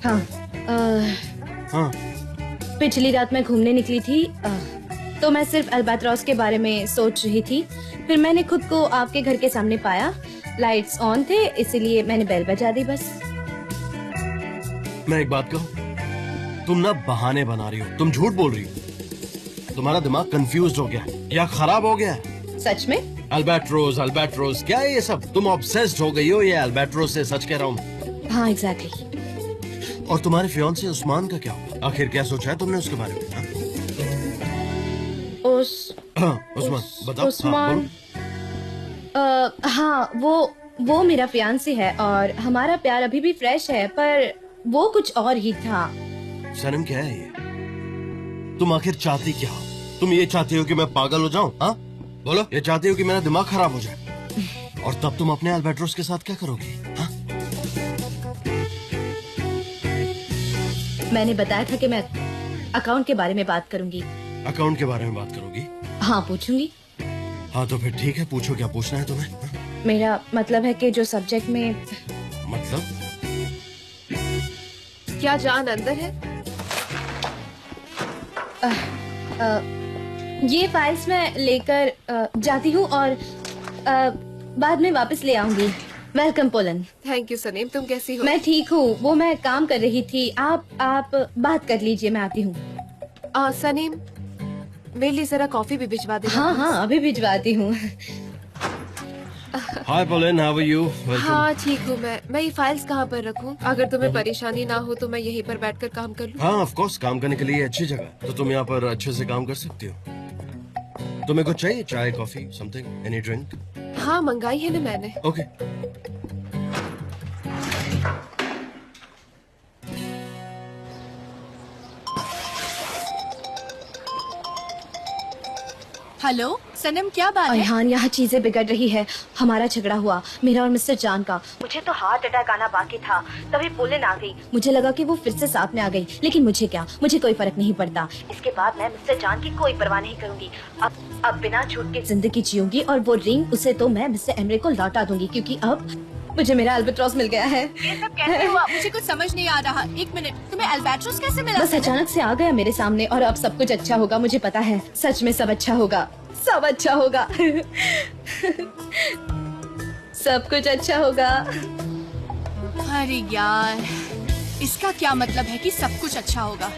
हाँ, हाँ, पिछली रात मैं घूमने निकली थी, तो मैं सिर्फ अल्बाट्रोस के बारे में सोच रही थी। फिर मैंने खुद को आपके घर के सामने पाया, लाइट्स ऑन थे, इसलिए मैंने बेल बजा दी बस। मैं एक बात कहूँ, तुम ना बहाने बना रही हो, तुम झूठ बोल रही हो। तुम्हारा दिमाग कंफ्यूज हो गया है या खराब हो गया है? सच में? अल्बाट्रोस क्या है ये सब? तुम ऑब्सेस्ड हो गई हो ये अल्बाट्रोस से, सच कह रहा हूँ। हाँ एग्जैक्टली। और तुम्हारे फियांसे उस्मान का क्या हुआ? आखिर क्या सोचा है तुमने उसके बारे में? हाँ? उस्मान, बताओ। उस्मान, हाँ, वो मेरा फियांसे है और हमारा प्यार अभी भी फ्रेश है, पर वो कुछ और ही था। सनम, क्या है ये? तुम आखिर चाहती क्या हो? तुम ये चाहती हो कि मैं पागल हो जाऊं? हाँ बोलो, ये चाहती हो कि मेरा दिमाग खराब हो जाए? और तब तुम अपने अल्बाट्रोस के साथ क्या करोगी? हाँ? मैंने बताया था कि मैं अकाउंट के बारे में बात करूंगी। अकाउंट के बारे में बात करोगी? हाँ, पूछूंगी। हाँ तो फिर ठीक है, पूछो, क्या पूछना है तुम्हें? हाँ? मेरा मतलब है कि जो सब्जेक्ट में। मतलब? क्या जान अंदर है? ये फाइल्स मैं लेकर जाती हूँ और बाद में वापस ले आऊंगी। Welcome pollen. Thank you Saneem, तुम कैसी हो? मैं ठीक हूँ, वो मैं काम कर रही थी। आप बात कर लीजिए, मैं आती हूँ। सनीम, मेरे लिए जरा कॉफी भी भिजवा देना। हाँ हाँ, अभी भिजवाती हूँ। हाय पोलिन, हाउ आर यू? हाँ ठीक हूँ मैं ये फाइल्स कहाँ पर रखूँ? अगर तुम्हें परेशानी ना हो तो मैं यहीं पर बैठकर काम कर लूँ। हाँ ऑफ कोर्स, काम करने के लिए अच्छी जगह है, तो तुम यहाँ पर अच्छे से काम कर सकती हो। तुम्हें कुछ चाहिए? चाय, कॉफी, समथिंग, एनी ड्रिंक? हाँ मंगाई है ना मैंने। ओके। हेलो सनम, क्या बात है? अयहान, यहाँ चीजें बिगड़ रही है। हमारा झगड़ा हुआ, मेरा और मिस्टर जान का। मुझे तो हार्ट अटैक आना बाकी था, तभी पोलिन आ गई। मुझे लगा कि वो फिर से साथ में आ गई, लेकिन मुझे क्या, मुझे कोई फर्क नहीं पड़ता। इसके बाद मैं मिस्टर जान की कोई परवाह नहीं करूंगी। अब बिना झूठ के जिंदगी जीऊंगी, और वो रिंग उसे तो मैं मिस्टर एमरे को लौटा दूंगी, क्योंकि अब मुझे मेरा अल्बाट्रॉस मिल गया है। ये सब कैसे हुआ? मुझे कुछ समझ नहीं आ रहा। एक मिनट, तुम्हें अल्बाट्रोस कैसे मिला? बस अचानक से आ गया मेरे सामने, और अब सब कुछ अच्छा होगा, मुझे पता है। सच में सब अच्छा होगा, सब अच्छा होगा। सब कुछ अच्छा होगा। अरे यार, इसका क्या मतलब है कि सब कुछ अच्छा होगा?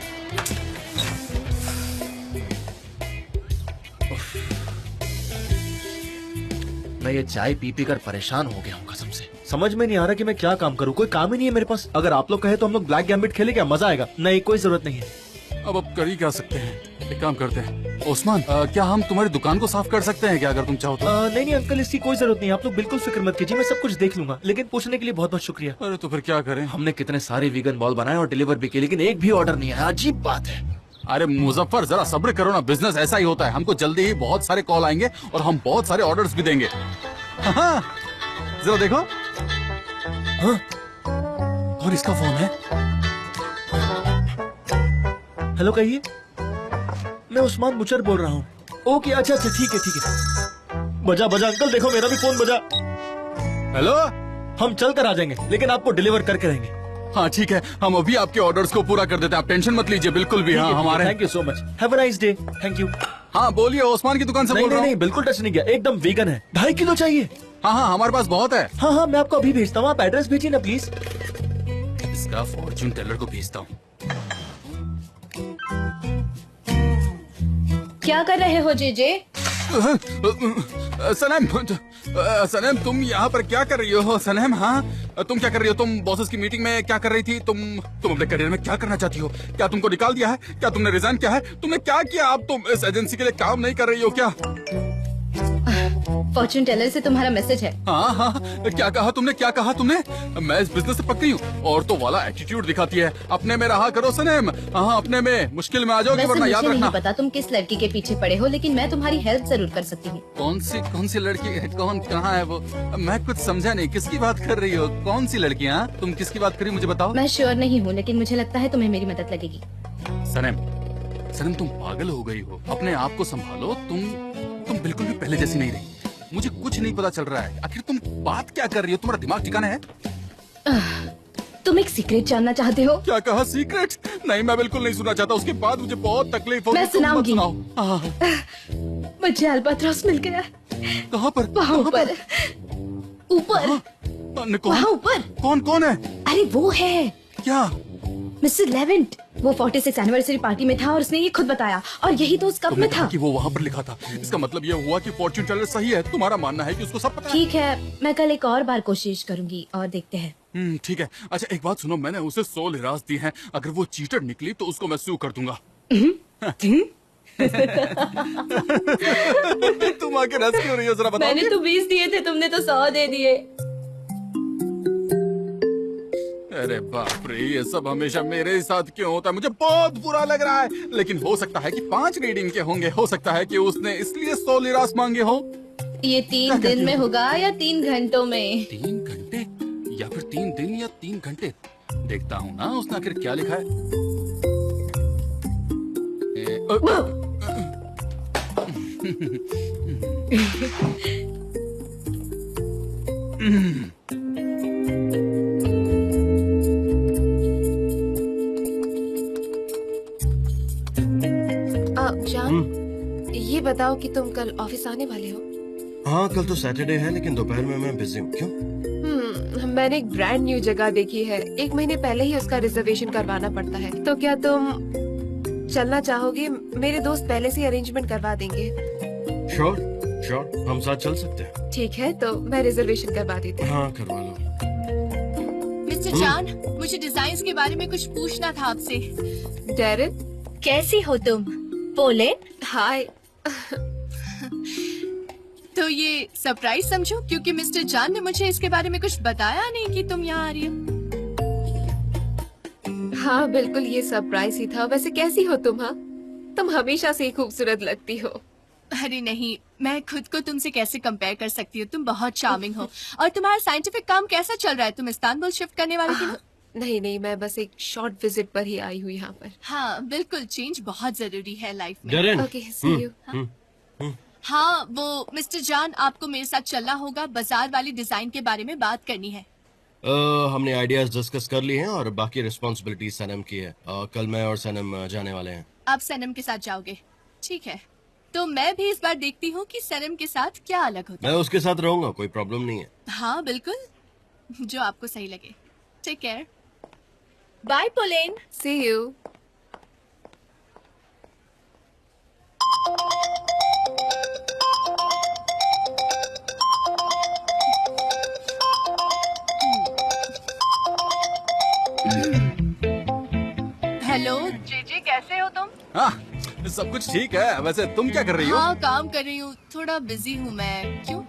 मैं ये चाय पी पी कर परेशान हो गया हूँ कसम से। समझ में नहीं आ रहा कि मैं क्या काम करूँ, कोई काम ही नहीं है मेरे पास। अगर आप लोग कहे तो हम लोग ब्लैक गैम्बिट खेले, क्या मजा आएगा? नहीं, कोई जरूरत नहीं है। अब कर ही क्या सकते हैं, एक काम करते हैं ओस्मान, क्या हम तुम्हारी दुकान को साफ कर सकते हैं क्या, अगर तुम चाहो तो? नहीं अंकल, इसकी कोई जरूरत नहीं है। आप लोग बिल्कुल फिक्र मत कीजिए, मैं सब कुछ देख लूंगा। लेकिन पूछने के लिए बहुत बहुत शुक्रिया। अरे तो फिर क्या करें? हमने कितने सारे वीगन बॉल बनाए और डिलीवर भी किए, लेकिन एक भी ऑर्डर नहीं आया। अजीब बात है। अरे मुजफ्फर, जरा सब्र करो ना, बिजनेस ऐसा ही होता है। हमको जल्दी ही बहुत सारे कॉल आएंगे और हम बहुत सारे ऑर्डर्स भी देंगे। हाँ, जरा देखो। हाँ, और इसका फोन है। हेलो, कहिए। मैं उस्मान बुचर बोल रहा हूँ। ओके, अच्छा अच्छा, ठीक है। बजा अंकल, देखो मेरा भी फोन बजा। हेलो, हम चल कर आ जाएंगे, लेकिन आपको डिलीवर करके रहेंगे। हाँ ठीक है, हम अभी आपके ऑर्डर्स को पूरा कर देते हैं, आप टेंशन मत लीजिए। बिल्कुल भी। हाँ, हमारे। Thank you so much. Have a nice day. Thank you. हाँ बोलिए, ओस्मान की दुकान से बोल रहा हूँ। नहीं, बिल्कुल टच नहीं किया, एकदम वीगन है। 2.5 किलो चाहिए। हाँ, हमारे पास बहुत है। हाँ, मैं आपको अभी भेजता हूँ, आप एड्रेस भेजिए ना प्लीज। इसका फॉर्चून टेलर को भेजता हूँ। क्या कर रहे हो जेजे? सनम, तुम यहाँ पर क्या कर रही हो? सनम, हाँ तुम क्या कर रही हो? तुम बॉसेस की मीटिंग में क्या कर रही थी? तुम अपने करियर में क्या करना चाहती हो? क्या तुमको निकाल दिया है? क्या तुमने रिजाइन किया है? तुमने क्या किया? अब तुम इस एजेंसी के लिए काम नहीं कर रही हो क्या? फॉर्चून टेलर से तुम्हारा मैसेज है। हाँ, क्या कहा तुमने? क्या कहा तुमने? मैं इस बिजनेस से पक्की हूँ। और तो वाला एटीट्यूड दिखाती है। अपने में रहा करो सनम। हाँ, अपने में। मुश्किल में आ जाओगे वरना याद मुझे रखना। नहीं पता तुम किस लड़की के पीछे पड़े हो, लेकिन मैं तुम्हारी हेल्प जरूर कर सकती हूँ। कौन सी लड़की है? कौन, कहाँ है वो? मैं कुछ समझा नहीं, किसकी बात कर रही हो? कौन सी लड़की? हाँ, तुम किसकी बात कर रही हो, मुझे बताओ। मैं श्योर नहीं हूँ, लेकिन मुझे लगता है तुम्हें मेरी मदद लगेगी। सनम, तुम पागल हो गई हो। अपने आप को संभालो। तुम बिल्कुल भी पहले जैसी नहीं रही। मुझे कुछ नहीं पता चल रहा है। आखिर तुम बात क्या कर रही हो? तुम्हारा दिमाग ठिकाना है? तुम एक सीक्रेट जानना चाहते हो? क्या कहा? सीक्रेट? नहीं, मैं बिल्कुल नहीं सुनना चाहता। उसके बाद मुझे बहुत तकलीफ होगी। मैं सुनाऊंगी। मुझे अल्बाट्रॉस मिल गया। कहाँ पर? वहाँ ऊपर। वहाँ ऊपर। कौन है? अरे वो है क्या? Mister Levant. वो 46 एनिवर्सरी पार्टी में था और उसने ये खुद बताया, और यही तो उस कप में था। कि वो वहाँ पर लिखा था। इसका मतलब ये हुआ कि फॉर्च्यून टेलर सही है। तुम्हारा मानना है कि उसको सब पता है? ठीक है, मैं कल एक और बार कोशिश करूंगी और देखते हैं। ठीक है। अच्छा एक बात सुनो, मैंने उसे 100 लिरास दी है। अगर वो चीटर निकली तो उसको मैं सू कर दूंगा। तुम आके हंस क्यों रही हो, जरा बताओ। मैंने तो 20 दिए थे, तुमने तो 100 दे दिए। अरे बाप रे, ये सब हमेशा मेरे ही साथ क्यों होता है? मुझे बहुत बुरा लग रहा है। लेकिन हो सकता है कि 5 रीडिंग के होंगे। हो सकता है कि उसने इसलिए 100 लिरास मांगे हो। ये 3 दिन में होगा या 3 घंटों में? 3 घंटे या फिर 3 दिन या 3 घंटे? देखता हूँ ना उसने आखिर क्या लिखा है। जान, ये बताओ कि तुम कल ऑफिस आने वाले हो? हाँ, कल तो सैटरडे है, लेकिन दोपहर में मैं बिजी हूँ। क्यों? मैंने एक ब्रांड न्यू जगह देखी है। 1 महीने पहले ही उसका रिजर्वेशन करवाना पड़ता है। तो क्या तुम चलना चाहोगे? मेरे दोस्त पहले से अरेंजमेंट करवा देंगे। श्योर, हम साथ चल सकते हैं। ठीक है, तो मैं रिजर्वेशन करवा देती हूँ। हाँ, करवा लो। मिस्टर जान, मुझे डिजाइन के बारे में कुछ पूछना था आपसे। डेरिन, कैसी हो तुम? पोलैंड? हाय। तो ये सरप्राइज समझो, क्योंकि मिस्टर जान ने मुझे इसके बारे में कुछ बताया नहीं कि तुम यहाँ आ रही हो। हाँ बिल्कुल, ये सरप्राइज ही था। वैसे कैसी हो तुम? हाँ, तुम हमेशा से ही खूबसूरत लगती हो। अरे नहीं, मैं खुद को तुमसे कैसे कंपेयर कर सकती हूँ? तुम बहुत चार्मिंग हो। और तुम्हारा साइंटिफिक काम कैसा चल रहा है? तुम इस्तांबुल शिफ्ट करने वाली थी ना? नहीं, मैं बस एक शॉर्ट विजिट पर ही आई हूँ यहाँ पर। हाँ बिल्कुल, चेंज बहुत जरूरी है लाइफ में। Darren, okay, see you. हाँ, वो मिस्टर जान, आपको मेरे साथ चलना होगा। बाजार वाली डिजाइन के बारे में बात करनी है। हमने आइडियाज डिस्कस कर लिए हैं और बाकी रिस्पॉन्सिबिलिटी सनम की है। कल मैं और सनम जाने वाले हैं। आप सनम के साथ जाओगे? ठीक है, तो मैं भी इस बार देखती हूँ कि सनम के साथ क्या अलग होता मैं उसके साथ रहूंगा, कोई प्रॉब्लम नहीं है। है। हाँ बिल्कुल, जो आपको सही लगे। Take care. Bye Poland. See you. Hello जीजी, कैसे हो तुम? हाँ, सब कुछ ठीक है। वैसे तुम क्या कर रही हो? हाँ, काम कर रही हूँ, थोड़ा बिजी हूँ मैं। क्यों?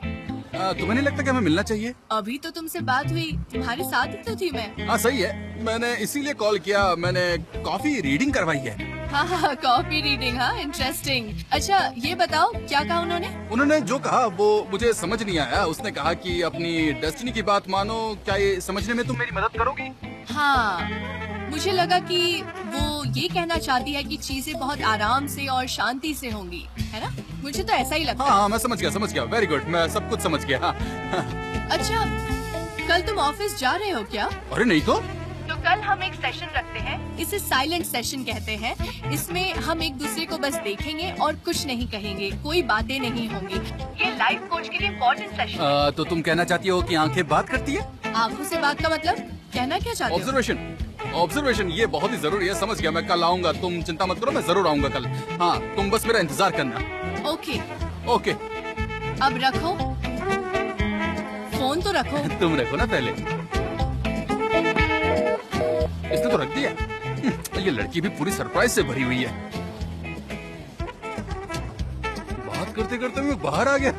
तुम्हें नहीं लगता कि हमें मिलना चाहिए? अभी तो तुमसे बात हुई, तुम्हारे साथ ही तो थी मैं। हाँ सही है, मैंने इसीलिए कॉल किया। मैंने कॉफी रीडिंग करवाई है। हाँ, कॉफी रीडिंग। हाँ, इंटरेस्टिंग। अच्छा ये बताओ, क्या कहा उन्होंने? उन्होंने जो कहा वो मुझे समझ नहीं आया। उसने कहा कि अपनी डेस्टिनी की बात मानो। क्या ये समझने में तुम मेरी मदद करोगी? हाँ, मुझे लगा कि वो ये कहना चाहती है कि चीजें बहुत आराम से और शांति से होंगी, है ना? मुझे तो ऐसा ही लगता है। हाँ, मैं समझ गया। वेरी गुड, मैं सब कुछ समझ गया। हाँ। अच्छा, कल तुम ऑफिस जा रहे हो क्या? अरे नहीं तो कल हम एक सेशन रखते हैं, इसे साइलेंट सेशन कहते हैं। इसमें हम एक दूसरे को बस देखेंगे और कुछ नहीं कहेंगे, कोई बातें नहीं होंगी। ये लाइफ कोच के लिए इम्पोर्टेंट सेशन है। तो तुम कहना चाहती हो कि आंखें बात करती है? आंखों से बात का मतलब कहना क्या चाहते हो? ऑब्जर्वेशन ये बहुत ही जरूरी है। समझ गया, मैं कल आऊंगा। तुम चिंता मत करो, मैं जरूर आऊंगा कल। हाँ, तुम बस मेरा इंतजार करना। ओके, अब रखो फोन, तो रखो। तुम रखो ना पहले। इसने तो रख दिया। ये लड़की भी पूरी सरप्राइज से भरी हुई है। बात करते करते मैं बाहर आ गया।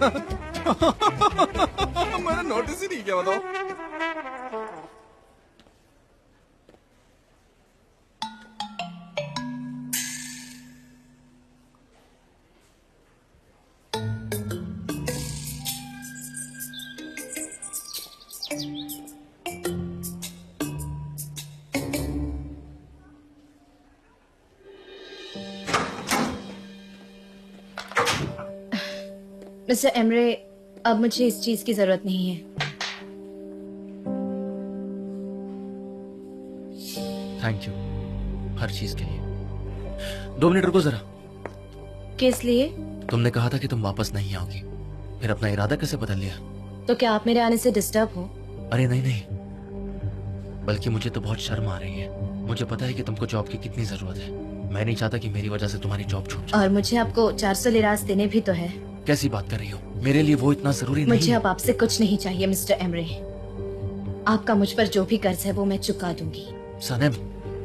मैंने नोटिस ही नहीं किया, बताओ। मिस्टर एमरे, अब मुझे इस चीज की जरूरत नहीं है। थैंक यू हर चीज के लिए। 2 मिनट रुको जरा। किस लिए? तुमने कहा था कि तुम वापस नहीं आओगी, फिर अपना इरादा कैसे बदल लिया? तो क्या आप मेरे आने से डिस्टर्ब हो? अरे नहीं, बल्कि मुझे तो बहुत शर्म आ रही है। मुझे पता है कि तुमको जॉब की कितनी जरूरत है। मैं नहीं चाहता कि मेरी वजह से तुम्हारी जॉब छूट जाए। और मुझे आपको 400 लिरास देने भी तो है। कैसी बात कर रही हो? मेरे लिए वो इतना जरूरी नहीं। मुझे अब आपसे कुछ नहीं चाहिए मिस्टर एमरे। आपका मुझ पर जो भी कर्ज है वो मैं चुका दूंगी। सनम,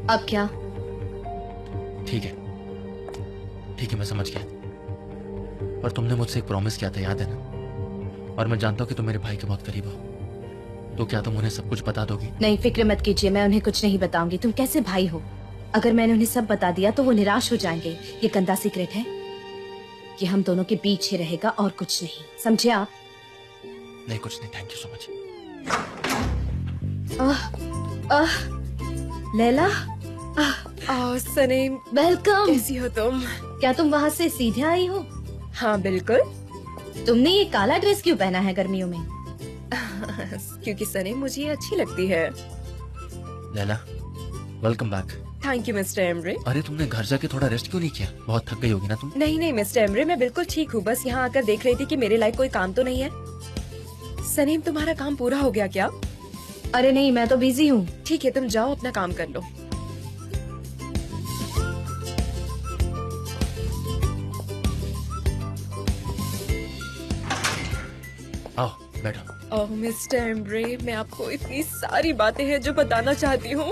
अब क्या? ठीक है, मैं समझ गया। पर तुमने मुझसे एक प्रॉमिस किया था, याद है ना? और मैं जानता हूँ कि तुम मेरे भाई के बहुत करीब हो। तो क्या तुम उन्हें सब कुछ बता दोगी? नहीं, फिक्र मत कीजिए, मैं उन्हें कुछ नहीं बताऊंगी। तुम कैसे भाई हो? अगर मैंने उन्हें सब बता दिया तो वो निराश हो जाएंगे। ये गंदा सीक्रेट है, ये हम दोनों के बीच ही रहेगा और कुछ नहीं, समझे आप? नहीं, कुछ नहीं। Thank you so much. Laila, Sanim, welcome. कैसी हो तुम? क्या तुम वहाँ से सीधे आई हो? हाँ बिल्कुल। तुमने ये काला ड्रेस क्यों पहना है गर्मियों में? क्योंकि सनीम मुझे ये अच्छी लगती है। Laila, welcome back. Thank you mister Emre. अरे तुमने घर जाके थोड़ा रेस्ट क्यों नहीं किया? बहुत थक गई होगी ना तुम। नहीं नहीं मिस्टर एमरे, मैं बिल्कुल ठीक हूँ। बस यहाँ आकर देख रही थी कि मेरे लायक कोई काम तो नहीं है। सनीम, तुम्हारा काम पूरा हो गया क्या? अरे नहीं, मैं तो बिजी हूँ। ठीक है, तुम जाओ अपना काम कर लो। आओ बैठो। ओह मिस्टर एमरे, मैं आपको इतनी सारी बातें हैं जो बताना चाहती हूँ।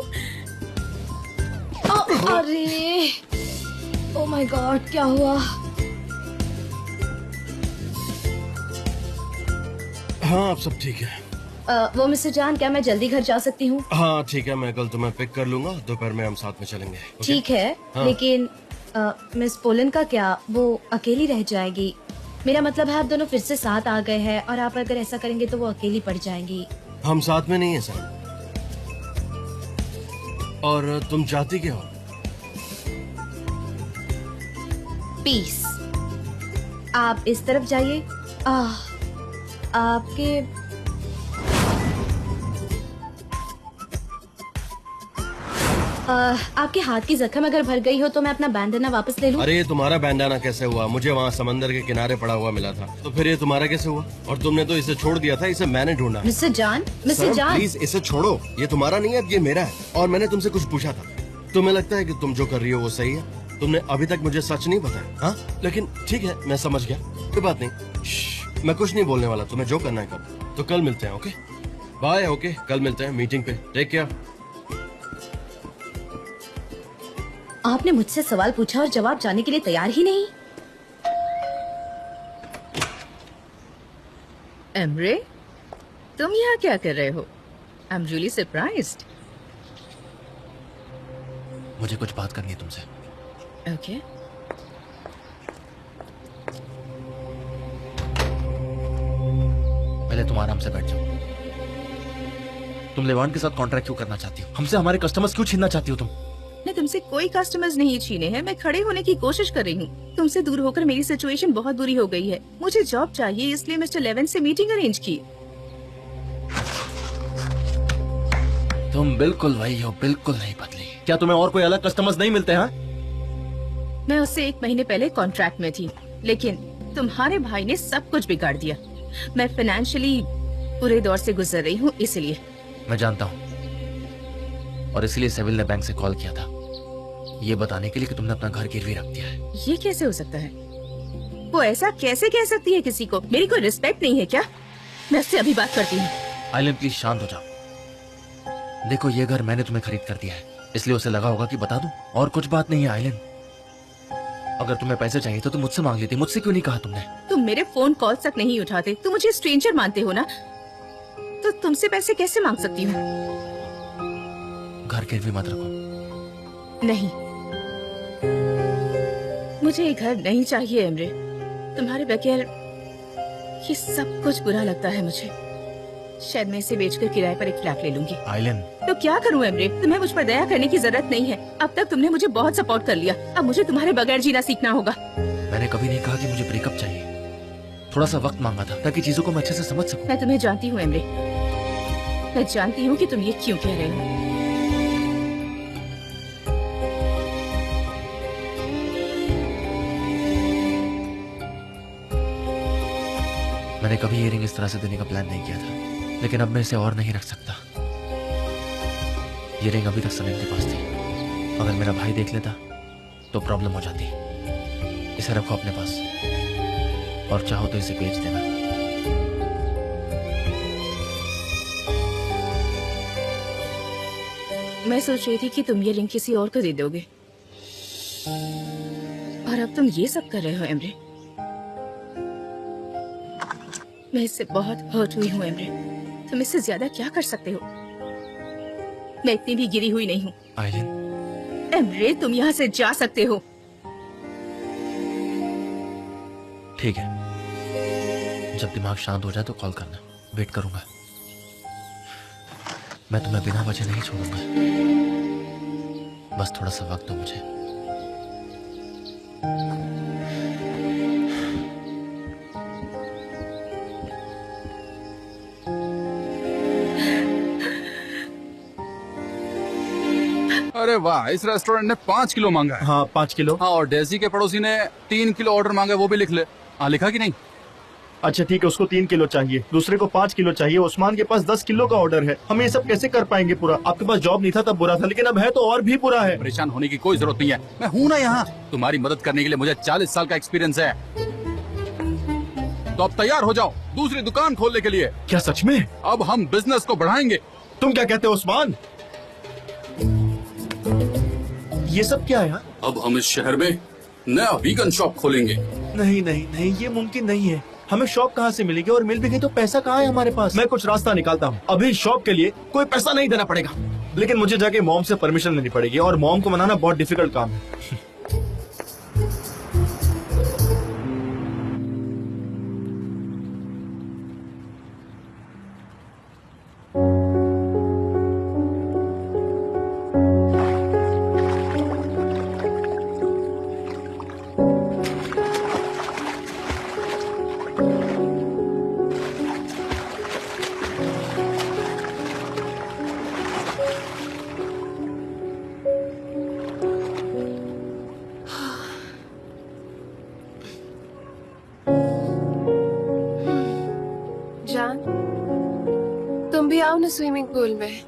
अरे ओ माय गॉड, क्या हुआ? हाँ अब सब ठीक है। वो मिस्टर जान, क्या मैं जल्दी घर जा सकती हूँ? हाँ ठीक है, मैं कल तुम्हें पिक कर लूंगा। दोपहर में हम साथ में चलेंगे। ओके? ठीक है, हाँ। लेकिन मिस पोलन का क्या? वो अकेली रह जाएगी। मेरा मतलब है आप दोनों फिर से साथ आ गए हैं और आप अगर ऐसा करेंगे तो वो अकेली पड़ जाएंगी। हम साथ में नहीं है सर। और तुम चाहती क्या हो? पीस। आप इस तरफ जाइए। आपके आपके हाथ की जख्म अगर भर गई हो तो मैं अपना बैंडना वापस ले लूं? अरे ये तुम्हारा बैंडाना कैसे हुआ? मुझे वहाँ समंदर के किनारे पड़ा हुआ मिला था, तो फिर ये तुम्हारा कैसे हुआ? और तुमने तो इसे छोड़ दिया था, इसे मैंने ढूंढा। मिस्टर जान, मिस्टर सर, जान, प्लीज इसे छोड़ो। ये तुम्हारा नहीं है, ये मेरा है। और मैंने तुमसे कुछ पूछा था। तुम्हें लगता है कि तुम जो कर रही हो वो सही है? तुमने अभी तक मुझे सच नहीं बताया। हाँ लेकिन ठीक है, मैं समझ गया, कोई बात नहीं। मैं कुछ नहीं बोलने वाला। तुम्हें जो करना है करो। तो कल मिलते हैं। Okay bye. ओके कल मिलते हैं मीटिंग पे। Take care. आपने मुझसे सवाल पूछा और जवाब जाने के लिए तैयार ही नहीं। एमरे, तुम यहाँ क्या कर रहे हो? I am really surprised. मुझे कुछ बात करनी है तुमसे। ओके। पहले तुम आराम से बैठ जाओ। तुम लेवान के साथ कॉन्ट्रैक्ट क्यों करना चाहती हो? हमसे हमारे कस्टमर्स क्यों छीनना चाहती हो तुम? मैंने तुमसे कोई कस्टमर्स नहीं छीने हैं। मैं खड़े होने की कोशिश कर रही हूँ। तुमसे दूर होकर मेरी सिचुएशन बहुत बुरी हो गई है। मुझे जॉब चाहिए, इसलिए मिस्टर लेवन से मीटिंग अरेंज की। तुम बिल्कुल वही हो, बिल्कुल नहीं बदली। क्या तुम्हें और कोई अलग कस्टमर्स नहीं मिलते हैं? मैं उससे 1 महीने पहले कॉन्ट्रैक्ट में थी, लेकिन तुम्हारे भाई ने सब कुछ बिगाड़ दिया। मैं फाइनेंशियली पूरे दौर से गुजर रही हूँ, इसलिए। मैं जानता हूँ, और इसलिए सेविल ने बैंक से कॉल किया था, ये बताने के लिए कि तुमने अपना घर गिरवी रख दिया है। ये कैसे हो सकता है? वो ऐसा कैसे कह सकती है किसी को? मेरी कोई रिस्पेक्ट नहीं है क्या? मैं उससे अभी बात करती हूँ। आइलैंड प्लीज शांत हो जाओ। देखो ये घर मैंने तुम्हें खरीद कर दिया है, इसलिए उसे लगा होगा कि बता दूं, और कुछ बात नहीं है आइलैंड। अगर तुम्हें पैसे चाहिए तो तुम मुझसे मांग लेती, मुझसे क्यों नहीं कहा तुमने? तुम मेरे फोन कॉल तक नहीं उठाते। तुम मुझे स्ट्रेंजर मानते हो ना, तो तुमसे पैसे कैसे मांग सकती हूँ? घर गिरवी मत रखो। नहीं, मुझे ये घर नहीं चाहिए एमरे। तुम्हारे बगैर ये सब कुछ बुरा लगता है मुझे। शायद मैं इसे बेचकर किराए पर एक फ्लैट ले लूंगी। आइलैंड, तो क्या करूं एमरे? तुम्हें मुझ पर दया करने की जरूरत नहीं है। अब तक तुमने मुझे बहुत सपोर्ट कर लिया, अब मुझे तुम्हारे बगैर जीना सीखना होगा। मैंने कभी नहीं कहा कि मुझे ब्रेकअप चाहिए। थोड़ा सा वक्त मांगा था ताकि चीजों को मैं अच्छे से समझ सकूं। मैं तुम्हें जानती हूँ एमरे, मैं जानती हूँ कि तुम ये क्यों कह रहे हो। मैंने कभी ये रिंग इस तरह से देने का प्लान नहीं किया था, लेकिन अब मैं इसे और नहीं रख सकता। ये रिंग अभी तक सलीम के पास थी। अगर मेरा भाई देख लेता तो प्रॉब्लम हो जाती। इसे रखो अपने पास, और चाहो तो इसे बेच देना। मैं सोच रही थी कि तुम ये रिंग किसी और को दे दोगे, और अब तुम ये सब कर रहे हो एमरे। मैं इससे बहुत हर्ट हुई हूँ एमरे। तुम इससे ज्यादा क्या कर सकते हो? मैं इतनी भी गिरी हुई नहीं हूँ। आइलैंड, एमरे, तुम यहाँ से जा सकते हो। ठीक है, जब दिमाग शांत हो जाए तो कॉल करना, वेट करूंगा। मैं तुम्हें बिना वजह नहीं छोड़ूंगा। बस थोड़ा सा वक्त दो मुझे। अरे अरे वाह, इस रेस्टोरेंट ने 5 किलो मांगा है। हाँ 5 किलो। हाँ, और डेजी के पड़ोसी ने 3 किलो ऑर्डर मांगा है, वो भी लिख ले। हाँ, लिखा कि नहीं? अच्छा ठीक है, उसको 3 किलो चाहिए, दूसरे को 5 किलो चाहिए। उस्मान के पास 10 किलो का ऑर्डर है। हम ये सब कैसे कर पाएंगे पूरा? आपके पास जॉब नहीं था तब बुरा था, लेकिन अब है तो और भी बुरा है। परेशान होने की कोई जरूरत नहीं है, मैं हूँ ना यहाँ। तुम्हारी मदद करने के लिए मुझे 40 साल का एक्सपीरियंस है। तो अब तैयार हो जाओ दूसरी दुकान खोलने के लिए। क्या सच में? अब हम बिजनेस को बढ़ाएंगे। तुम क्या कहते हो उस्मान? ये सब क्या है यार? अब हम इस शहर में नया वीगन शॉप खोलेंगे। नहीं नहीं नहीं, ये मुमकिन नहीं है। हमें शॉप कहाँ से मिलेगी, और मिल भी गई तो पैसा कहाँ है हमारे पास? मैं कुछ रास्ता निकालता हूँ। अभी शॉप के लिए कोई पैसा नहीं देना पड़ेगा, लेकिन मुझे जाके मॉम से परमिशन लेनी पड़ेगी, और मॉम को मनाना बहुत डिफिकल्ट काम है। जान, तुम भी आओ ना स्विमिंग पूल में।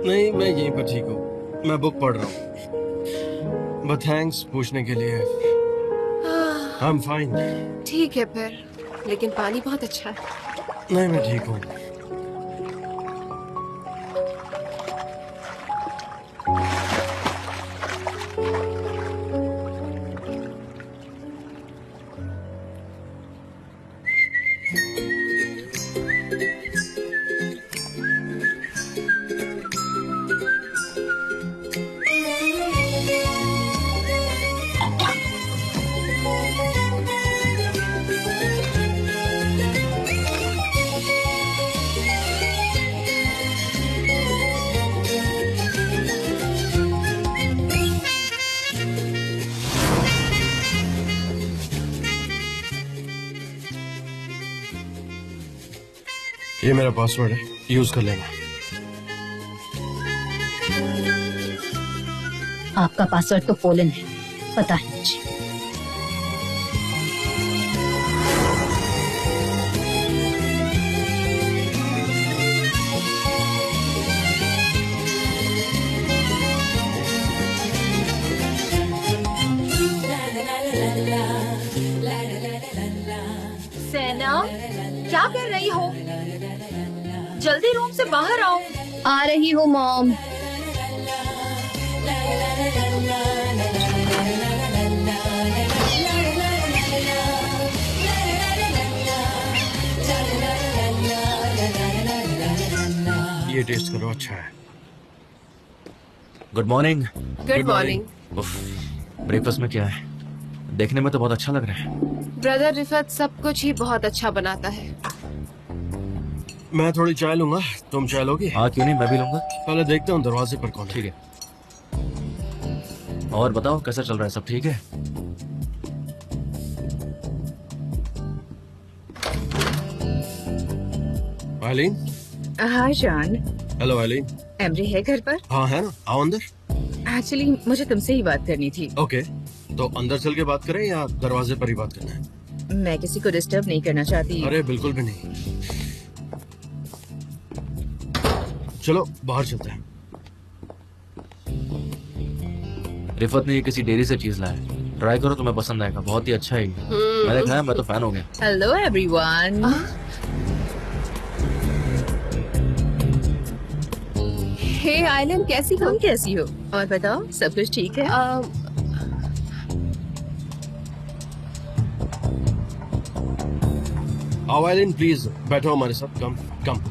नहीं, मैं यहीं पर ठीक हूँ, मैं बुक पढ़ रहा हूँ। बट थैंक्स पूछने के लिए। I am fine. ठीक है फिर, लेकिन पानी बहुत अच्छा है। नहीं, मैं ठीक हूँ। ये मेरा पासवर्ड है, यूज कर लेना। आपका पासवर्ड तो पोलन है, पता है मुझे। सेना, क्या कर रही हो? जल्दी रूम से बाहर आओ। आ रही हूँ मॉम। ये टेस्ट करो, अच्छा है। Good morning. Good morning. Breakfast में क्या है? देखने में तो बहुत अच्छा लग रहा है। ब्रदर रिफत सब कुछ ही बहुत अच्छा बनाता है। मैं थोड़ी चाय लूंगा, तुम चाय लोगी? हाँ क्यों नहीं, मैं भी लूंगा। पहले देखते हूँ दरवाजे पर कौन है। ठीक है। और बताओ कैसा चल रहा है, सब ठीक है? आइलीन। हाय जान। हेलो आइलीन। एमरी है घर पर? हाँ है ना, आओ अंदर। एक्चुअली मुझे तुमसे ही बात करनी थी। ओके, तो अंदर चल के बात करें या दरवाजे पर ही बात करना है? मैं किसी को डिस्टर्ब नहीं करना चाहती। अरे बिल्कुल भी नहीं। चलो बाहर चलते हैं। रिफत ने ये किसी डेयरी से चीज लाया, ट्राई करो, तुम्हें पसंद आएगा, बहुत ही अच्छा है। मैंने खाया, मैं तो फैन हो गया। Hello everyone. हे आइलन, कैसी हो? तुम कैसी हो? और बताओ, सब कुछ ठीक है? आओ आइलीन, प्लीज बैठो हमारे साथ। कम कम।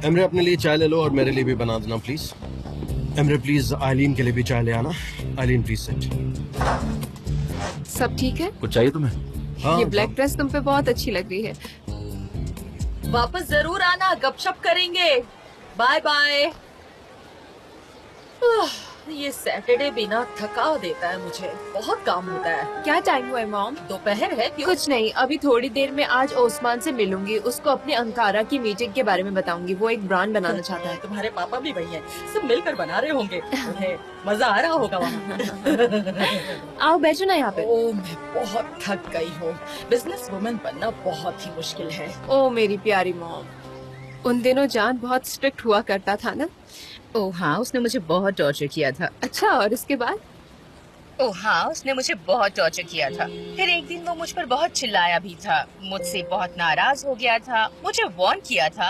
एमरे अपने लिए चाय ले लो और मेरे लिए भी बना देना प्लीज। एमरे प्लीज आइलीन के लिए भी चाय ले आना। आइलीन प्लीज सिट। सब ठीक है? कुछ चाहिए तुम्हें? हाँ, ये ब्लैक ड्रेस तुम पे बहुत अच्छी लग रही है। वापस जरूर आना, गपशप करेंगे। Bye bye. ये सैटरडे भी ना थका देता है मुझे, बहुत काम होता है। क्या टाइम हुआ है मॉम? दोपहर है क्यों? कुछ नहीं, अभी थोड़ी देर में आज ओस्मान से मिलूंगी, उसको अपने अंकारा की मीटिंग के बारे में बताऊंगी। वो एक ब्रांड बनाना चाहता है। तुम्हारे पापा भी वही हैं, सब मिलकर बना रहे होंगे, उन्हें मजा आ रहा होगा वहाँ। आओ बैठो ना यहाँ पे। ओ मैं बहुत थक गई हूँ, बिजनेस वुमन बनना बहुत ही मुश्किल है। ओ मेरी प्यारी मॉम, उन दिनों जान बहुत स्ट्रिक्ट हुआ करता था ना? ओह हाँ, उसने मुझे बहुत टॉर्चर किया था। अच्छा, और उसके बाद? ओह हाँ, उसने मुझे बहुत टॉर्चर किया था। फिर एक दिन वो मुझ पर बहुत चिल्लाया भी था, मुझसे बहुत नाराज हो गया था, मुझे वार्न किया था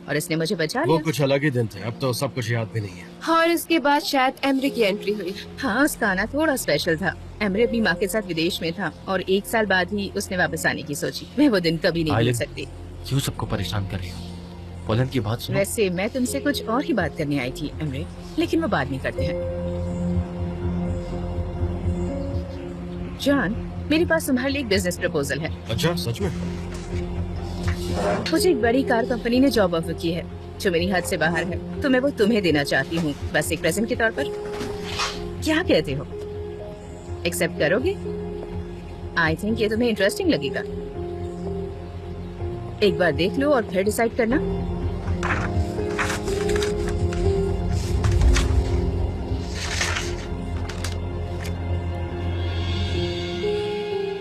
और इसने मुझे बचा लिया। वो कुछ अलग ही दिन थे, अब तो सब कुछ याद भी नहीं है। हाँ, और इसके बाद शायद एमरे की एंट्री हुई। हाँ, उसका आना थोड़ा स्पेशल था। एमरे अपनी माँ के साथ विदेश में था और 1 साल बाद ही उसने वापस आने की सोची। मैं वो दिन कभी नहीं भूल सकती। क्यों सबको परेशान कर रही हो? पोलैंड की बात सुनो। वैसे मैं तुमसे कुछ और ही बात करने आई थी एमरे, लेकिन वो बाद में करते हैं। जॉन, मेरे पास तुम्हारे लिए एक बिजनेस प्रपोजल है। अच्छा, सच में? मुझे एक बड़ी कार कंपनी ने जॉब ऑफर की है जो मेरी हद से बाहर है, तो मैं वो तुम्हें देना चाहती हूँ, बस एक प्रेजेंट के तौर पर। क्या कहते हो, एक्सेप्ट करोगे? आई थिंक ये तुम्हें इंटरेस्टिंग लगेगा। एक बार देख लो और फिर डिसाइड करना।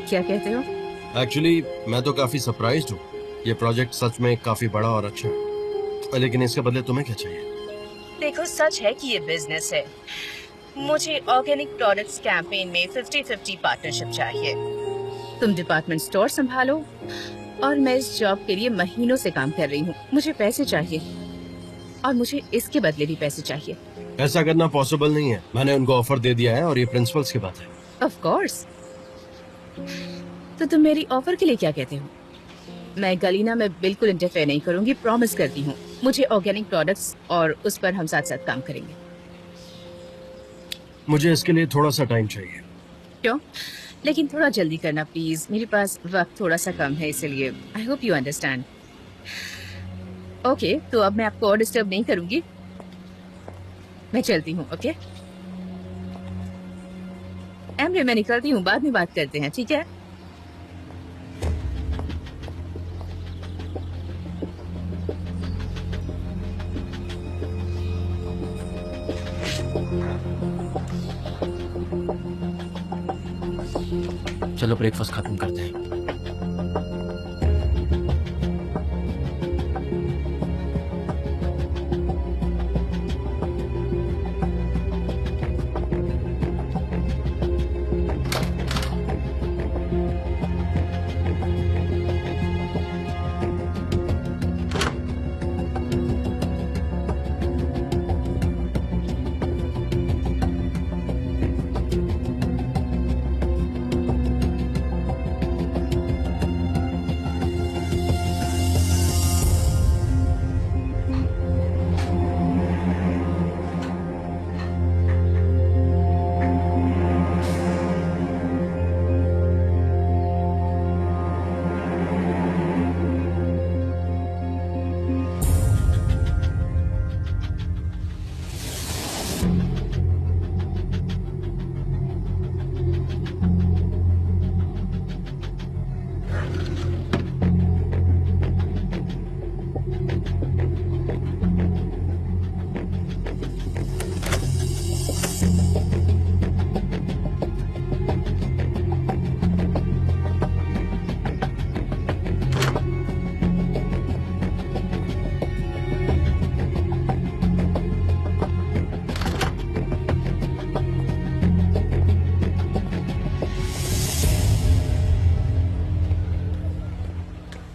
क्या कहते हो? एक्चुअली मैं तो काफी सरप्राइज्ड हूँ। ये प्रोजेक्ट सच में काफी बड़ा और अच्छा है, लेकिन इसके बदले तुम्हें क्या चाहिए? देखो, सच है कि ये बिजनेस है। मुझे ऑर्गेनिक प्रोडक्ट्स कैंपेन में 50-50 पार्टनरशिप चाहिए। तुम डिपार्टमेंट स्टोर संभालो और मैं इस जॉब के लिए महीनों से काम कर रही हूँ। मुझे पैसे चाहिए और मुझे इसके बदले भी पैसे चाहिए। ऐसा करना पॉसिबल नहीं है। मैंने उनको ऑफर दे दिया है और ये प्रिंसिपल्स की बात है। Of course. तो तुम मेरी ऑफर के लिए क्या कहते हो? मैं गलीना में बिल्कुल इंटरफेयर नहीं करूंगी, प्रॉमिस करती हूँ। मुझे ऑर्गेनिक प्रोडक्ट्स और उस पर हम साथ साथ काम करेंगे। मुझे इसके लिए थोड़ा सा टाइम चाहिए। क्यों? लेकिन थोड़ा जल्दी करना प्लीज, मेरे पास वक्त थोड़ा सा कम है, इसलिए I hope you understand. Okay, तो अब मैं आपको और डिस्टर्ब नहीं करूंगी, मैं चलती हूँ। ओके एमरे, मैं निकलती हूँ, बाद में बात करते हैं, ठीक है? चलो ब्रेकफास्ट खत्म करते हैं।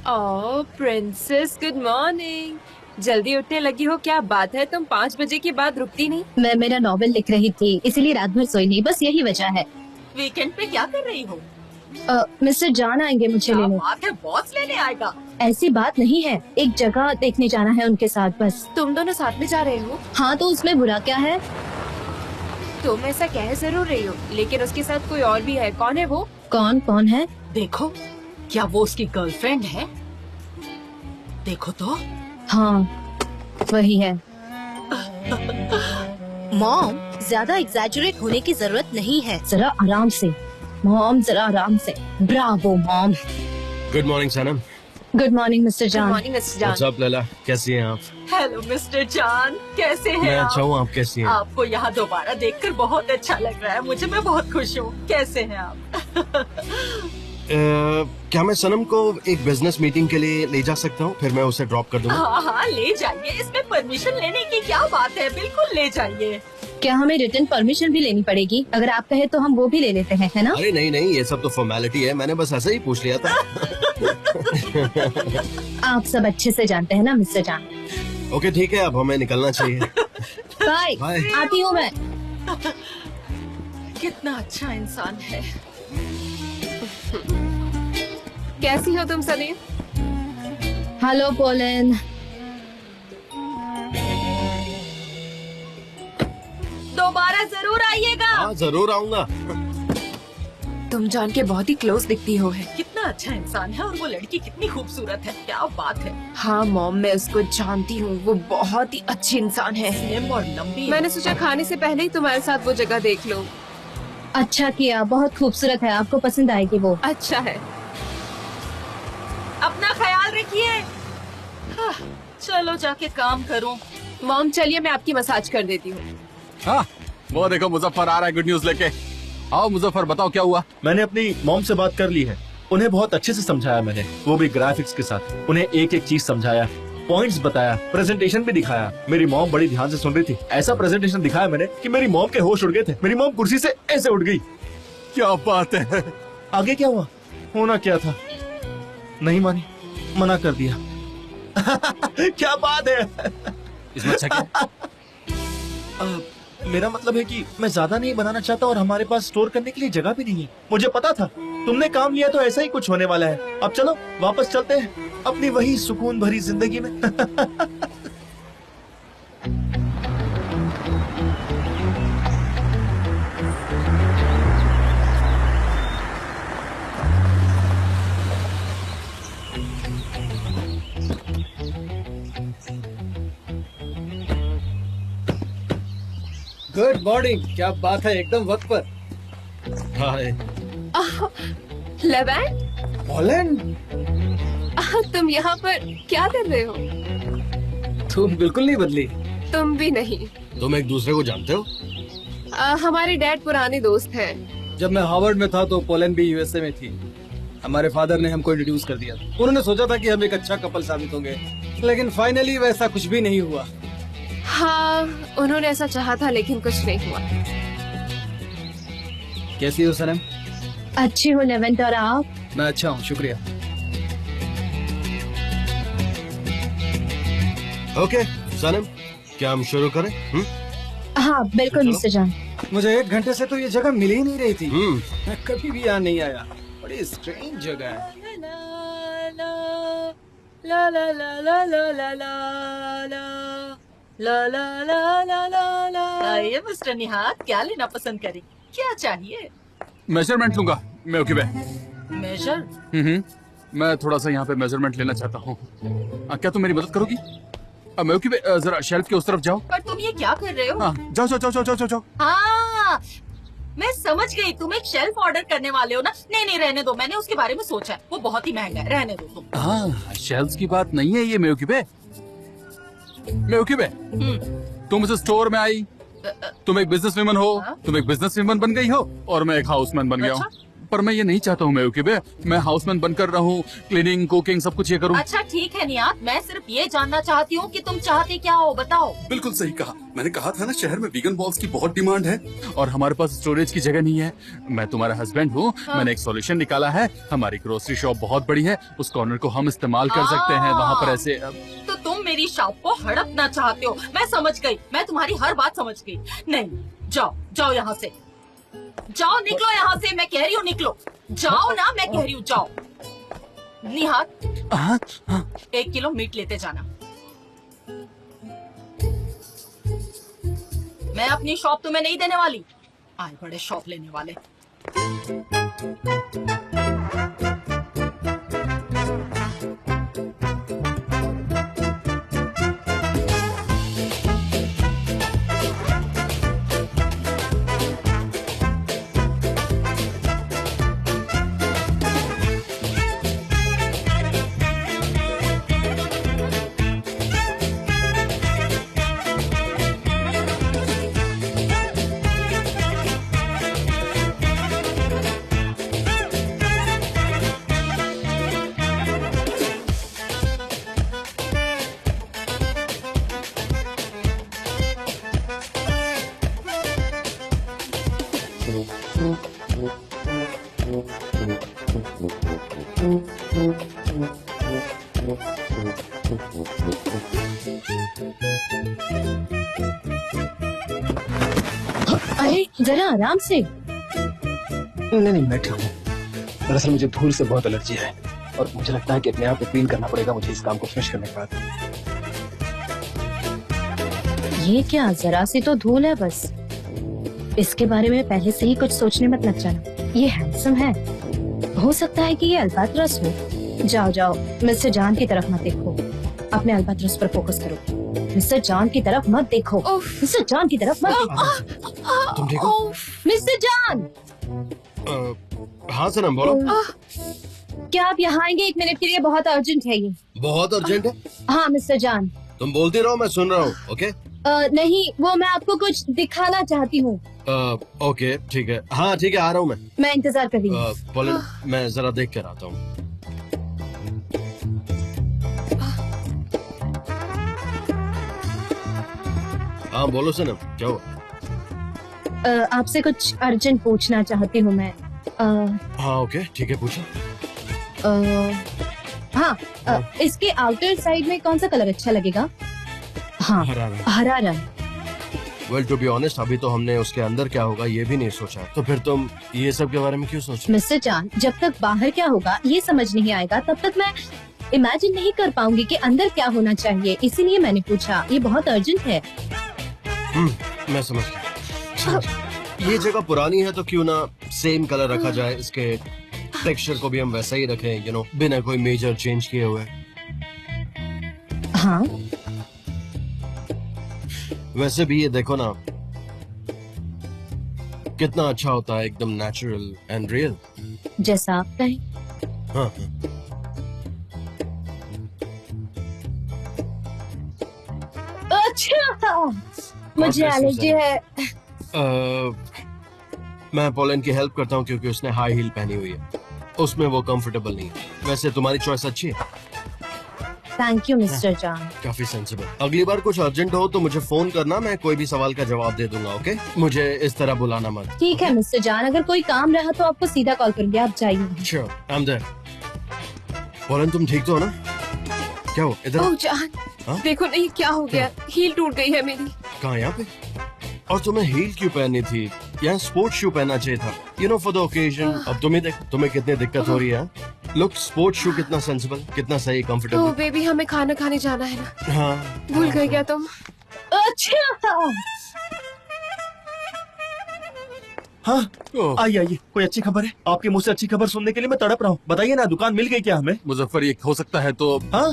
ओह प्रिंसेस, गुड मॉर्निंग। जल्दी उठने लगी हो, क्या बात है? तुम 5 बजे के बाद रुकती नहीं। मैं मेरा नॉवेल लिख रही थी, इसीलिए रात भर सोई नहीं, बस यही वजह है। वीकेंड पे क्या कर रही हो? मिस्टर जॉन आएंगे मुझे लेने। बात है, बॉस लेने आएगा? ऐसी बात नहीं है, एक जगह देखने जाना है उनके साथ बस। तुम दोनों साथ में जा रहे हो? हाँ, तो उसमें बुरा क्या है? तुम ऐसा कह जरूर रही हो, लेकिन उसके साथ कोई और भी है। कौन है वो? कौन है? देखो, क्या वो उसकी गर्लफ्रेंड है? देखो तो। हाँ, वही है। मॉम, ज्यादा एग्जैजरेट होने की जरूरत नहीं है, जरा आराम से। मॉम, जरा आराम से। Bravo mom. गुड मॉर्निंग सनम। गुड मॉर्निंग मिस्टर जान। मॉर्निंग मिस्टर व्हाट्स जान। अप लैला, कैसी हैं आप? हेलो मिस्टर जान, कैसे हैं मैं आप? अच्छा हूँ, आप कैसी हैं? आपको यहाँ दोबारा देखकर बहुत अच्छा लग रहा है मुझे। मैं बहुत खुश हूँ। कैसे हैं आप? क्या मैं सनम को एक बिजनेस मीटिंग के लिए ले जा सकता हूँ? फिर मैं उसे ड्रॉप कर दूंगा। हाँ हाँ, ले जाइए। इसमें परमिशन लेने की क्या बात है, बिल्कुल ले जाइए। क्या हमें रिटर्न परमिशन भी लेनी पड़ेगी? अगर आप कहे तो हम वो भी ले लेते हैं, है ना? अरे नहीं नहीं, ये सब तो फॉर्मेलिटी है, मैंने बस ऐसे ही पूछ लिया था। आप सब अच्छे से जानते हैं ना मिस्टर जान। ओके ठीक है, अब हमें निकलना चाहिए। बाय। बाय। आती हूँ मैं। कितना अच्छा इंसान है। कैसी हो तुम सलीम? Hello pollen. दोबारा जरूर आइएगा। हाँ जरूर आऊंगा। तुम जान के बहुत ही क्लोज दिखती हो। है कितना अच्छा इंसान है और वो लड़की कितनी खूबसूरत है, क्या बात है। हाँ मॉम, मैं उसको जानती हूँ, वो बहुत ही अच्छी इंसान है। स्लिम और लंबी है। मैंने सोचा खाने से पहले ही तुम्हारे साथ वो जगह देख लो। अच्छा किया, बहुत खूबसूरत है, आपको पसंद आएगी वो। अच्छा है। अपना ख्याल रखिए। हाँ, चलो जाके काम करूं। मॉम चलिए मैं आपकी मसाज कर देती हूँ। हाँ, वो देखो मुजफ्फर आ रहा है गुड न्यूज लेके। आओ मुजफ्फर, बताओ क्या हुआ? मैंने अपनी मॉम से बात कर ली है। उन्हें बहुत अच्छे से समझाया मैंने, वो भी ग्राफिक्स के साथ। उन्हें एक एक चीज समझाया, पॉइंट्स बताया, प्रेजेंटेशन भी दिखाया। मेरी मॉम बड़ी ध्यान से सुन रही थी। ऐसा प्रेजेंटेशन दिखाया मैंने कि मेरी मॉम के होश उड़ गए थे। मेरी मॉम कुर्सी से ऐसे उठ गई। क्या बात है? आगे क्या हुआ? होना क्या था? नहीं मानी, मना कर दिया। क्या बात है? इसमें अच्छा क्या? मेरा मतलब है कि मैं ज्यादा नहीं बनाना चाहता और हमारे पास स्टोर करने के लिए जगह भी नहीं है। मुझे पता था तुमने काम लिया तो ऐसा ही कुछ होने वाला है। अब चलो वापस चलते हैं अपनी वही सुकून भरी जिंदगी में। Good morning. क्या बात है, एकदम वक्त पर। हाय। लेवैन, पोलैंड, तुम यहाँ पर क्या कर रहे हो? तुम बिल्कुल नहीं बदली। तुम भी नहीं। तुम एक दूसरे को जानते हो? हमारे डैड पुराने दोस्त हैं। जब मैं हार्वर्ड में था तो पोलैंड भी यूएसए में थी। हमारे फादर ने हमको इंट्रोड्यूस कर दिया। उन्होंने सोचा था कि हम एक अच्छा कपल साबित होंगे, लेकिन फाइनली वैसा कुछ भी नहीं हुआ। हाँ, उन्होंने ऐसा चाहा था लेकिन कुछ नहीं हुआ। कैसी हो सनम? अच्छी हूँ लेवेंट, और आप? मैं अच्छा हूँ, शुक्रिया। ओके सनम, क्या हम शुरू करें? हाँ बिल्कुल मिस्टर जान। मुझे 1 घंटे से तो ये जगह मिल ही नहीं रही थी। मैं कभी भी यहाँ नहीं आया। बड़ी स्ट्रेंज जगह है। ला ला ला ला ला ला ला ला ला ला ला ला ला ला। आइए मिस्टर निहात, क्या लेना पसंद करेंगे? क्या चाहिए? मेजरमेंट लूंगा मैं। Okay major? मैं थोड़ा सा यहाँ पे मेजरमेंट लेना चाहता हूँ। क्या तुम मेरी मदद करोगी? मैं ओके जरा शेल्फ के उस तरफ जाओ। पर तुम ये क्या कर रहे हो? हाँ, जाओ जाओ जाओ जाओ जाओ जाओ। हाँ, मैं समझ गई, तुम एक शेल्फ ऑर्डर करने वाले हो ना। नहीं नहीं, रहने दो, मैंने उसके बारे में सोचा है, वो बहुत ही महंगा है, रहने दो तुम। हाँ, शेल्फ की बात नहीं है ये मेओकिबे। मेओकिबे, तुम इस स्टोर में आई, तुम एक बिजनेस वुमन हो, तुम एक बिजनेस वुमन बन गई हो और मैं एक हाउसमैन बन गया हूँ। पर मैं ये नहीं चाहता हूँ मेओकिबे, मैं हाउसमैन बनकर रहूँ, क्लीनिंग कुकिंग सब कुछ ये करूँ। अच्छा ठीक है नियात, मैं सिर्फ ये जानना चाहती हूँ कि तुम चाहते क्या हो, बताओ। बिल्कुल सही कहा, मैंने कहा था ना शहर में वीगन बॉल्स की बहुत डिमांड है और हमारे पास स्टोरेज की जगह नहीं है। मैं तुम्हारा हस्बैंड हूँ। हाँ। मैंने एक सॉल्यूशन निकाला है। हमारी ग्रोसरी शॉप बहुत बड़ी है, उस कॉर्नर को हम इस्तेमाल कर सकते हैं। वहाँ पर ऐसे तो तुम मेरी शॉप को हड़पना चाहते हो। मैं समझ गई, मैं तुम्हारी हर बात समझ गई। नहीं, जाओ जाओ यहाँ से, जाओ, निकलो यहाँ से, मैं कह रही हूँ निकलो। जाओ ना, मैं कह रही हूँ जाओ। निहात, 1 किलो मीट लेते जाना। मैं अपनी शॉप तुम्हें नहीं देने वाली। आए बड़े शॉप लेने वाले। अरे जरा आराम से। नहीं मैं ठीक हूँ। दरअसल मुझे धूल से बहुत एलर्जी है और मुझे लगता है कि अपने आप को क्लीन करना पड़ेगा मुझे इस काम को फिनिश करने के बाद। ये क्या, जरा सी तो धूल है बस। इसके बारे में पहले से ही कुछ सोचने मत लग जाना। ये हैंडसम है, हो सकता है कि ये अल्बाट्रस हो। जाओ जाओ, मिस्टर जान की तरफ मत देखो, अपने अल्बाट्रस पर फोकस करो। मिस्टर जान की तरफ मत देखो, मिस्टर जान की तरफ मत देखो। तुम ठीक हो? मिस्टर जान। हाँ सनम बोलो। क्या आप यहाँ आएंगे 1 मिनट के लिए? बहुत अर्जेंट है ये। बहुत अर्जेंट है? हाँ मिस्टर जान। तुम बोलती रहो, मैं सुन रहा हूँ। ओके नहीं, वो मैं आपको कुछ दिखाना चाहती हूँ। ओके ठीक है। हाँ ठीक है, आ रहा हूँ मैं इंतजार कर रही हूँ। पॉलिन, मैं जरा देख कर आता हूँ। हाँ बोलो सनम, क्या हुआ? आपसे कुछ अर्जेंट पूछना चाहती हूँ मैं। हाँ ओके ठीक है, पूछो। हाँ, इसके आउटर साइड में कौन सा कलर अच्छा लगेगा? हाँ, हरा रंग। वेल टू बी ऑनेस्ट, अभी तो हमने उसके अंदर क्या होगा ये भी नहीं सोचा, तो फिर तुम ये सब के बारे में क्यों सोच रहे? मिस्टर जान, जब तक बाहर क्या होगा ये समझ नहीं आएगा तब तक मैं इमेजिन नहीं कर पाऊंगी कि अंदर क्या होना चाहिए। इसीलिए मैंने पूछा, ये बहुत अर्जेंट है। मैं समझ गया। ये जगह पुरानी है तो क्यों ना सेम कलर रखा जाए, इसके टेक्सचर को भी हम वैसा ही रखें, यू नो, बिना कोई मेजर चेंज किए हुए। हाँ वैसे भी ये देखो ना, कितना अच्छा होता है, एकदम नेचुरल एंड रियल। जैसा आप कहें। हाँ अच्छा, मुझे एलर्जी है। मैं पॉलन की हेल्प करता हूँ क्योंकि उसने हाई हील पहनी हुई है, उसमें वो कंफर्टेबल नहीं है। वैसे तुम्हारी चॉइस अच्छी है। थैंक यू मिस्टर जान। काफी सेंसिबल। अगली बार कुछ अर्जेंट हो तो मुझे फोन करना, मैं कोई भी सवाल का जवाब दे दूंगा। ओके, मुझे इस तरह बुलाना मत। ठीक है मिस्टर जान, अगर कोई काम रहा तो आपको सीधा कॉल करूंगी, आप जाइए। Sure, I am there. पॉलन तुम ठीक तो हो ना? क्या हो इधर? ओह जान, हाँ? देखो नहीं क्या हो गया, हील टूट गई है मेरी। कहाँ, यहाँ पे? और तुम्हें हील क्यों पहननी थी? यहाँ स्पोर्ट्स शू पहनना चाहिए था, you know, for the occasion. अब तुम्हें देख, तुम्हें कितनी दिक्कत हो रही है। लुक, स्पोर्ट्स शू कितना सेंसिबल, कितना सही, ओह कंफर्टेबल। बेबी, हमें खाना खाने जाना है ना। हाँ भूल गई क्या तुम? अच्छा, हाँ आइए आइए, कोई अच्छी खबर है? आपके मुंह से अच्छी खबर सुनने के लिए मैं तड़प रहा हूँ। बताइए ना, दुकान मिल गई क्या हमें? मुजफ्फर, ये हो सकता है तो, हाँ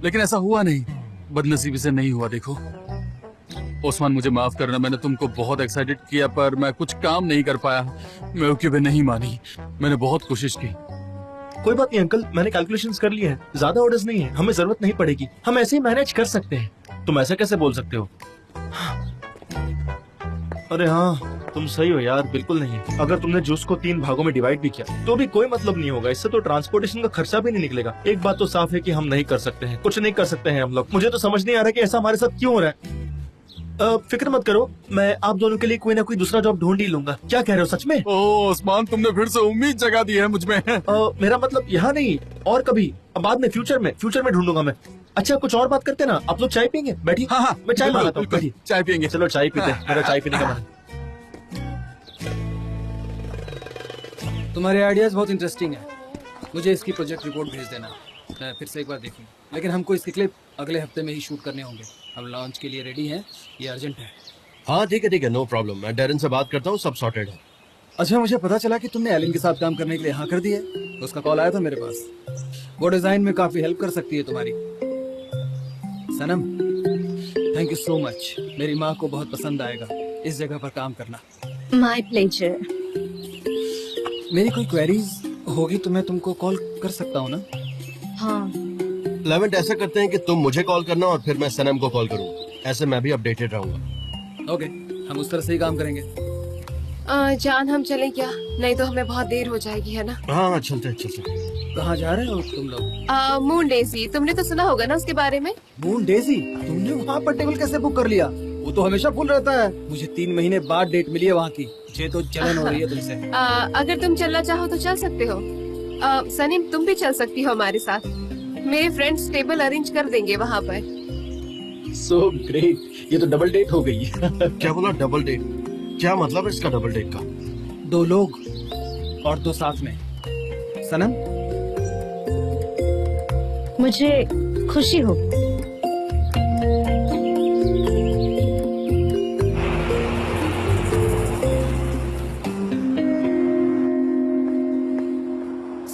लेकिन ऐसा हुआ नहीं, बदनसीबी से नहीं हुआ। देखो ओस्मान, मुझे माफ करना, मैंने तुमको बहुत एक्साइटेड किया पर मैं कुछ काम नहीं कर पाया। मैं भी नहीं मानी, मैंने बहुत कोशिश की। कोई बात नहीं अंकल, मैंने कैलकुलेशंस कर लिए हैं, ज्यादा ऑर्डर्स नहीं है, हमें जरूरत नहीं पड़ेगी, हम ऐसे ही मैनेज कर सकते हैं। तुम ऐसा कैसे बोल सकते हो? अरे हाँ, तुम सही हो यार, बिल्कुल नहीं। अगर तुमने जूस को 3 भागों में डिवाइड भी किया तो भी कोई मतलब नहीं होगा, इससे तो ट्रांसपोर्टेशन का खर्चा भी नहीं निकलेगा। एक बात तो साफ है कि हम नहीं कर सकते हैं, कुछ नहीं कर सकते हैं हम लोग। मुझे तो समझ नहीं आ रहा कि ऐसा हमारे साथ क्यों हो रहा है। फिक्र मत करो, मैं आप दोनों के लिए कोई ना कोई दूसरा जॉब ढूंढ ही लूंगा। क्या कह रहे हो, सच में? ओह ओस्मान, तुमने फिर से उम्मीद जगा दी है मुझ में। मेरा मतलब यहाँ नहीं, और कभी, बाद में, फ्यूचर में ढूंढूंगा मैं। अच्छा, कुछ और बात करते ना, आप लोग चाय पियेंगे? बैठिए। हाँ हाँ, मैं चाय बिल्कुल, बनाता हूँ, बिल्कुल, बैठिए। चाय पियेंगे। चलो चाय पीते हैं, मेरा चाय पीने का मन है। तुम्हारे आइडियाज बहुत इंटरेस्टिंग है। मुझे इसकी प्रोजेक्ट रिपोर्ट भेज देना, मैं फिर से एक बार देखूँ। लेकिन हमको इसकी क्लिप अगले हफ्ते में ही शूट करने होंगे। हम लॉन्च के लिए रेडी हैं, ये अर्जेंट है। हाँ ठीक है, नो प्रॉब्लम। मैं डेरन से बात करता हूँ, सब सॉर्टेड है। अच्छा, मुझे पता चला कि तुमने एलिन के साथ काम करने के लिए हाँ कर दी है। उसका कॉल आया था मेरे पास, वो डिजाइन में काफी हेल्प कर सकती है तुम्हारी। सनम, थैंक यू सो मच। मेरी माँ को बहुत पसंद आएगा इस जगह पर काम करना। My pleasure. मेरी कोई क्वेरीज होगी तो मैं तुमको कॉल कर सकता हूँ ना? हाँ। लेवेंट, ऐसा करते हैं कि तुम मुझे कॉल करना और फिर मैं सनम को कॉल करूँ, ऐसे मैं भी अपडेटेड रहूंगा। ओके, हम उस तरह से ही काम करेंगे। जान, हम चलें क्या? नहीं तो हमें बहुत देर हो जाएगी, है ना? हाँ चलते चलते। कहाँ जा रहे हो तुम लोग? मून डेजी, तुमने तो सुना होगा ना उसके बारे में? Moon Daisy? तुमने वहाँ पर टेबल कैसे बुक कर लिया? वो तो हमेशा फुल रहता है। मुझे 3 महीने बाद डेट मिली है वहाँ की। मुझे तो जलन हो रही है तुमसे। अगर तुम चलना चाहो तो चल सकते हो। सनीम तुम भी चल सकती हो हमारे साथ। मेरे फ्रेंड्स टेबल अरेंज कर देंगे वहाँ पर। सो ग्रेट, ये तो डबल डेट हो गई। क्या बोला डबल डेट? क्या मतलब है इसका डबल डेट का? 2 लोग और 2 साथ में। सनम, मुझे खुशी हो।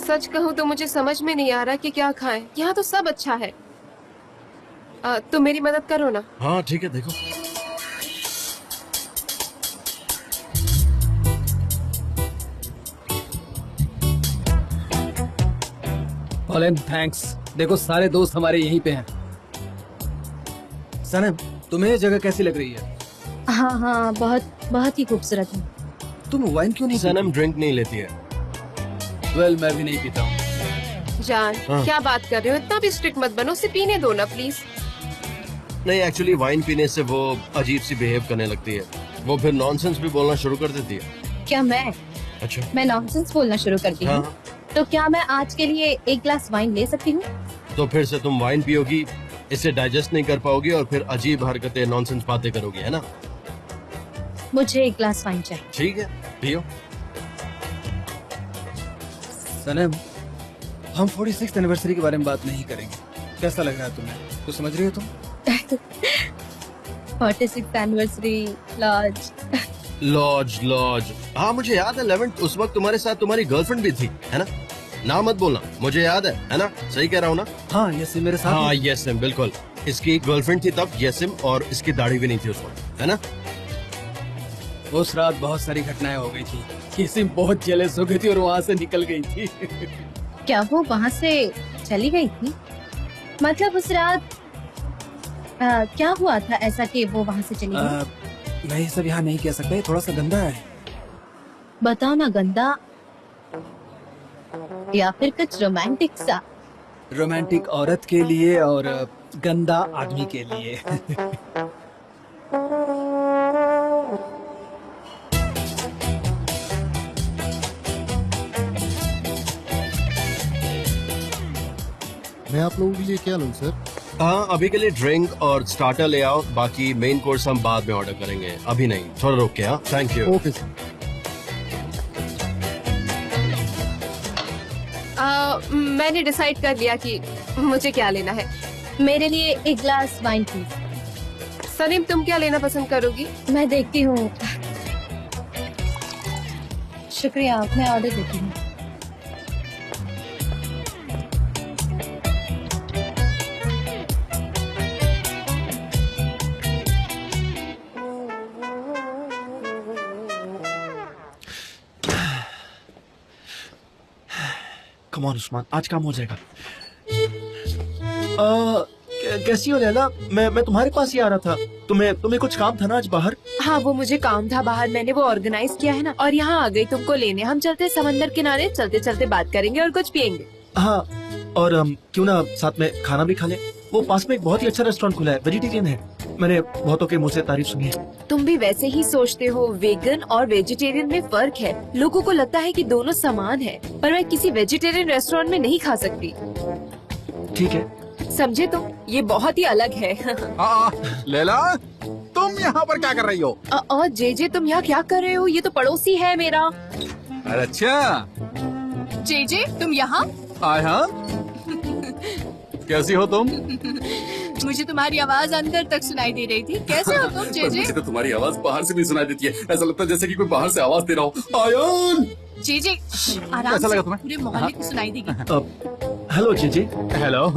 सच कहूँ तो मुझे समझ में नहीं आ रहा कि क्या खाएं। यहाँ तो सब अच्छा है। तुम मेरी मदद करो ना। हाँ ठीक है, देखो। Colin thanks. देखो सारे दोस्त हमारे यहीं पे हैं। सनम, तुम्हें ये जगह कैसी लग रही है? हाँ हाँ, बहुत ही खूबसूरत है। तुम वाइन क्यों नहीं पीती? सनम ड्रिंक नहीं लेती है। वेल, मैं भी नहीं पीता हूँ। जान, हाँ। क्या बात कर रहे हो? इतना भी स्ट्रिक्ट मत बनो, उसे पीने दो ना प्लीज। नहीं, एक्चुअली वाइन पीने से वो अजीब सी बिहेव करने लगती है। वो फिर नॉनसेंस भी बोलना शुरू कर देती है। क्या मैं अच्छा। नॉनसेंस बोलना शुरू करती हूँ? हाँ। तो क्या मैं आज के लिए 1 ग्लास वाइन ले सकती हूँ? तो फिर से तुम वाइन पियोगी, इसे डाइजेस्ट नहीं कर पाओगी और फिर अजीब हरकतें नॉनसेंस बातें करोगी, है ना? मुझे 1 ग्लास वाइन चाहिए। ठीक है, पियो। सनम, हम 46th एनिवर्सरी के बारे में बात नहीं करेंगे। कैसा लग रहा है तुम्हें? तो समझ रही हो तुम? 46th anniversary laws. लॉज। हाँ मुझे याद है 11th, उस वक्त तुम्हारे साथ तुम्हारी गर्लफ्रेंड भी थी, है ना? ना मत बोलना, मुझे याद है ना? सही कह रहा हूँ ना? हाँ, यसिम मेरे साथ। हाँ यसिम, बिल्कुल। इसकी गर्लफ्रेंड थी तब, यसिम, और इसकी दाढ़ी भी नहीं थी उस वक्त, है ना? उस रात बहुत सारी घटनाएं हो गई थी। यसिम बहुत जेलस हो गई थी और वहाँ से निकल गई थी। क्या वो वहाँ से चली गई थी? मतलब उस रात क्या हुआ था ऐसा कि वो वहाँ से चली गई? मैं ये सब यहाँ नहीं कह सकता, ये थोड़ा सा गंदा है। बताओ ना, गंदा या फिर कुछ रोमांटिक सा? रोमांटिक औरत के लिए और गंदा आदमी के लिए। मैं आप लोगों के लिए क्या लूं सर? हाँ, अभी के लिए ड्रिंक और स्टार्टर ले आओ, बाकी मेन कोर्स हम बाद में ऑर्डर करेंगे, अभी नहीं, थोड़ा रुक के। हाँ, थैंक यू। Okay sir. मैंने डिसाइड कर लिया कि मुझे क्या लेना है। मेरे लिए 1 ग्लास वाइन प्लीज। सलीम, तुम क्या लेना पसंद करोगी? मैं देखती हूँ। शुक्रिया, मैं ऑर्डर देती हूँ। कम ऑन उस्मान, आज काम हो जाएगा। कैसी हो लैला? मैं तुम्हारे पास ही आ रहा था। तुम्हें कुछ काम था ना आज बाहर? हाँ, वो मुझे काम था बाहर, मैंने वो ऑर्गेनाइज किया है ना, और यहाँ आ गई तुमको लेने। हम चलते समंदर किनारे, चलते चलते बात करेंगे और कुछ पियेंगे। हाँ, और क्यों ना साथ में खाना भी खा ले। वो पास में एक बहुत ही अच्छा रेस्टोरेंट खुला है, वेजिटेरियन है। मैंने बहुतों के मुंह से तारीफ सुनी है। तुम भी वैसे ही सोचते हो। वेगन और वेजिटेरियन में फर्क है। लोगों को लगता है कि दोनों समान है, पर मैं किसी वेजिटेरियन रेस्टोरेंट में नहीं खा सकती। ठीक है, समझे तुम? ये बहुत ही अलग है। लैला, तुम यहाँ पर क्या कर रही हो? और जे तुम यहाँ क्या कर रहे हो? ये तो पड़ोसी है मेरा। अच्छा, जे तुम यहाँ? आए हाँ? कैसी हो तुम? मुझे तुम्हारी आवाज अंदर तक सुनाई दे रही थी। कैसे हो तुम जे? मुझे तो तुम्हारी आवाज बाहर से भी सुनाई देती है। ऐसा लगता है जैसे कि कोई बाहर से आवाज दे रहा हो। आयन, जे आराम कैसा से, लगा तुम्हें? पूरे मोहल्ले को सुनाई देगी। हेलो जीजी। हेलो,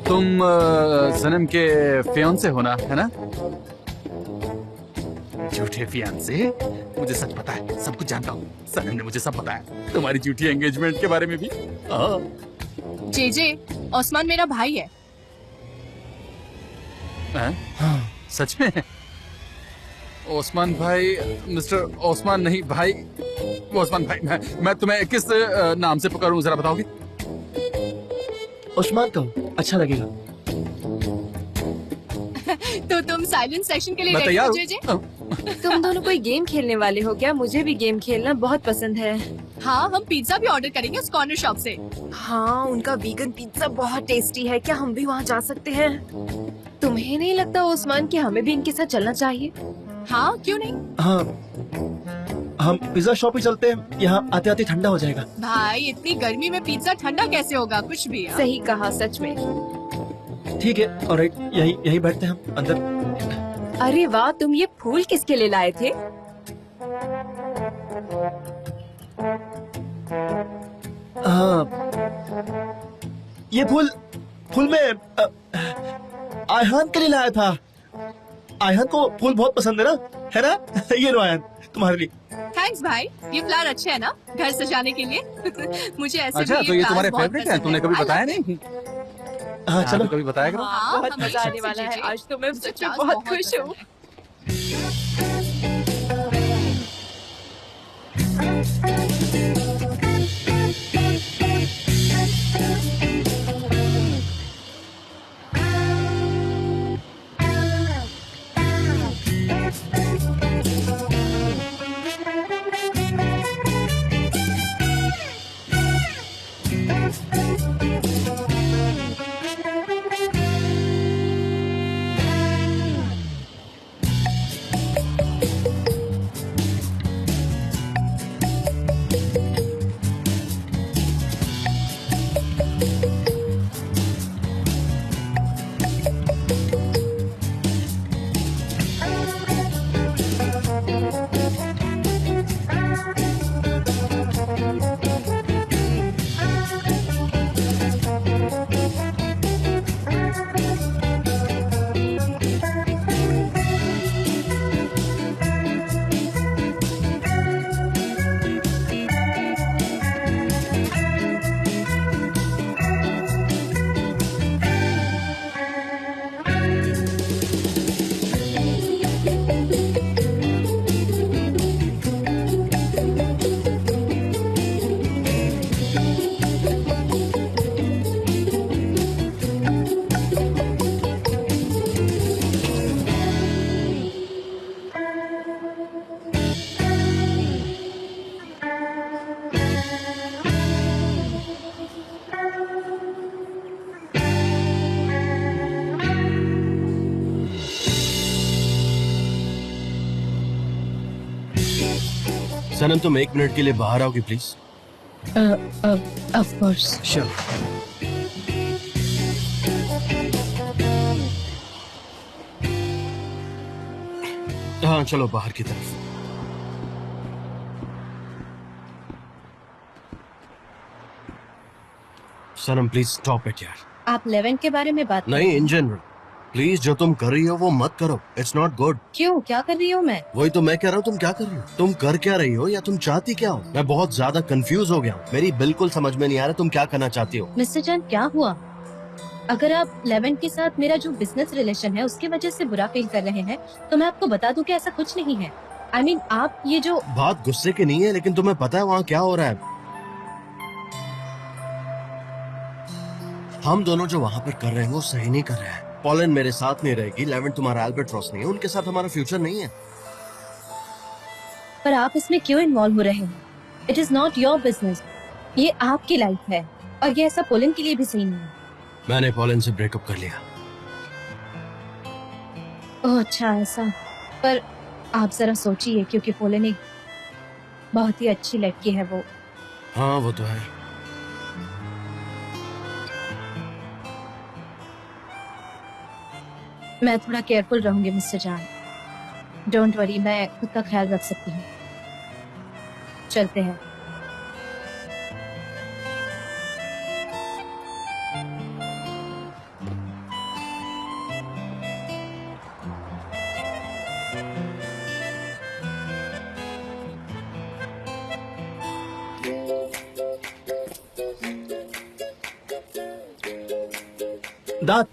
तुम सनम के फियांसे हो ना, है ना? झूठे फियांसे? मुझे सच पता है, सब कुछ जानता हूँ। सनम ने मुझे सब बताया, तुम्हारी झूठी एंगेजमेंट के बारे में भी। जे ओस्मान मेरा भाई है। हाँ, सच में? ओस्मान भाई? मिस्टर ओस्मान नहीं भाई, ओस्मान भाई। मैं तुम्हें किस नाम से पुकारूं, जरा बताओगे? उस्मान कहो, अच्छा लगेगा। तो तुम साइलेंट सेक्शन के लिए मैं रेडी तैयार हो हूँ। जेजे? तुम दोनों कोई गेम खेलने वाले हो क्या? मुझे भी गेम खेलना बहुत पसंद है। हाँ, हम पिज्जा भी ऑर्डर करेंगे उस कॉर्नर शॉप से। हाँ, उनका वीगन पिज्जा बहुत टेस्टी है। क्या हम भी वहाँ जा सकते हैं? तुम्हें नहीं लगता उस्मान कि हमें भी इनके साथ चलना चाहिए? हाँ, क्यों नहीं? हाँ, हम पिज्जा शॉप ही चलते हैं, यहाँ आते आते ठंडा हो जाएगा। भाई इतनी गर्मी में पिज्जा ठंडा कैसे होगा? कुछ भी यार। सही कहा, सच में। ठीक है, ऑलराइट, यही बैठते हैं हम अंदर। अरे वाह, तुम ये फूल किसके लिए लाए थे? हाँ, ये फूल में आयहान के लिए लाया था। आयहान को फूल बहुत पसंद है ना? ये लो आयहान, तुम्हारे लिए। थैंक्स भाई, ये फ्लावर अच्छे है ना घर सजाने के लिए? मुझे ऐसे अच्छा, भी तो ये flowers तुम्हारे बहुत फेवरेट हैं? पसंद तुमने कभी I बताया love नहीं? हाँ, चलो तो कभी बताया करो। हाँ, बहुत हम मजा आने अच्छा वाला है। से आज तो मैं मुझे सच में flowers बहुत खुश हूँ। सनम, तुम 1 मिनट के लिए बाहर आओगे प्लीज? Of course. श्योर। हाँ, चलो बाहर की तरफ। सनम प्लीज स्टॉप इट यार। आप 11 के बारे में बात नहीं, इन जनरल प्लीज, जो तुम कर रही हो वो मत करो। It's not good. क्यों? क्या कर रही हूँ मैं? वही तो मैं कह रहा हूँ, तुम क्या कर रही हो? तुम कर क्या रही हो या तुम चाहती क्या हो? मैं बहुत ज्यादा कंफ्यूज हो गया हूँ। मेरी बिल्कुल समझ में नहीं आ रहा तुम क्या करना चाहती हो। मिस्टर चंद, क्या हुआ? अगर आप 11 के साथ मेरा जो बिजनेस रिलेशन है उसकी वजह से बुरा फील कर रहे हैं तो मैं आपको बता दूं कि ऐसा कुछ नहीं है। I mean, आप ये जो बात गुस्से की नहीं है, लेकिन तुम्हें पता है वहाँ क्या हो रहा है? हम दोनों जो वहाँ पर कर रहे हैं वो सही नहीं कर रहे हैं। पॉलन मेरे साथ नहीं रहेगी, 11 तुम्हारा अल्बाट्रॉस नहीं है, उनके साथ हमारा फ्यूचर नहीं है। पर आप इसमें क्यों इन्वॉल्व हो रहे हैं? It is not your business. ये आपकी लाइफ है और ये ऐसा पोलन के लिए भी सही नहीं है। मैंने पॉलन से ब्रेकअप कर लिया। ओह अच्छा, ऐसा। पर आप जरा सोचिए, क्योंकि पोलन एक बहुत ही अच्छी लड़की है वो। हाँ वो तो है। मैं थोड़ा केयरफुल रहूंगी मिस्टर जान। डोंट वरी, मैं खुद का ख्याल रख सकती हूँ। चलते हैं। दांत।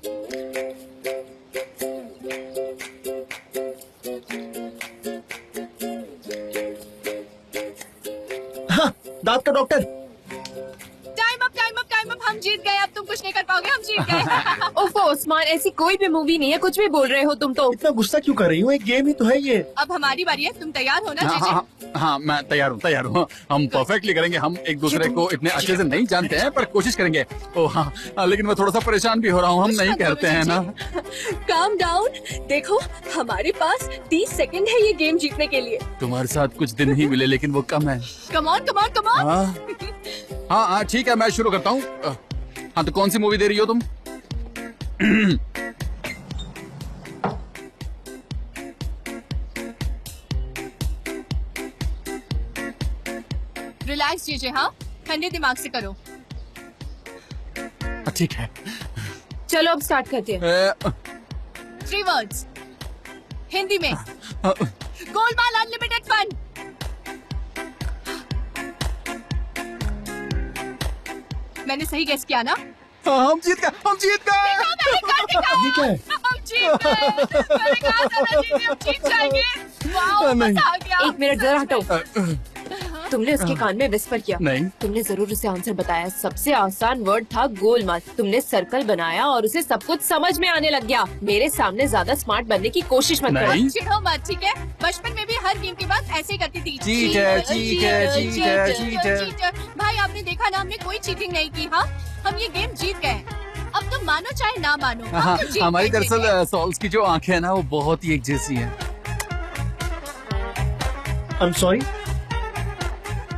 हाँ, दांत का doctor. Time up, time up, time up. हम जीत गए, अब तुम कुछ नहीं कर पाओगे, हम जीत गए। ओफो उस्मान, ऐसी कोई भी मूवी नहीं है, कुछ भी बोल रहे हो तुम तो। इतना गुस्सा क्यों कर रही हो? एक गेम ही तो है ये। अब हमारी बारी है, तुम तैयार हो ना? हाँ, जीजे हाँ, मैं तैयार हूँ। हम परफेक्टली करेंगे। हम एक दूसरे को इतने अच्छे से नहीं जानते हैं, पर कोशिश करेंगे। ओ हाँ, लेकिन मैं थोड़ा सा परेशान भी हो रहा हूँ। हम नहीं कहते हैं ना। Calm down. देखो हमारे पास 30 सेकंड है ये गेम जीतने के लिए। तुम्हारे साथ कुछ दिन ही मिले, लेकिन वो कम है। Come on come on come on. हाँ हाँ ठीक है, मैं शुरू करता हूँ। हाँ तो कौन सी मूवी दे रही हो तुम? रिलैक्स जीजे, हाँ ठंडे दिमाग से करो। ठीक है। चलो अब स्टार्ट करते हैं। 3 वर्ड्स हिंदी में। Golmaal unlimited fun. मैंने सही गेस किया ना? हम जीत गए, हम जीत गए। ये क्या है? हम जीत गए। मैंने कहा था ना जीते, हम जीत जाएंगे। वाओ, मजा आ गया। एक मिनट जरा हटो। तुमने उसके कान में विस्पर किया? नहीं। तुमने जरूर उसे आंसर बताया। सबसे आसान वर्ड था गोलमाल। तुमने सर्कल बनाया और उसे सब कुछ समझ में आने लग गया। मेरे सामने ज्यादा स्मार्ट बनने की कोशिश मत करो। चिढ़ो मत, ठीक है? बचपन में भी हर गेम के बाद ऐसे ही करती थी। चीटर। भाई आपने देखा ना, हमने कोई चीटिंग नहीं की। हाँ, हम ये गेम जीत गए। अब तुम मानो चाहे ना मानो, हम तो जीत हमारी गए, जीत गए। दरअसल सॉल्स की जो आंखें हैं ना, वो बहुत ही एक जैसी हैं। I am sorry.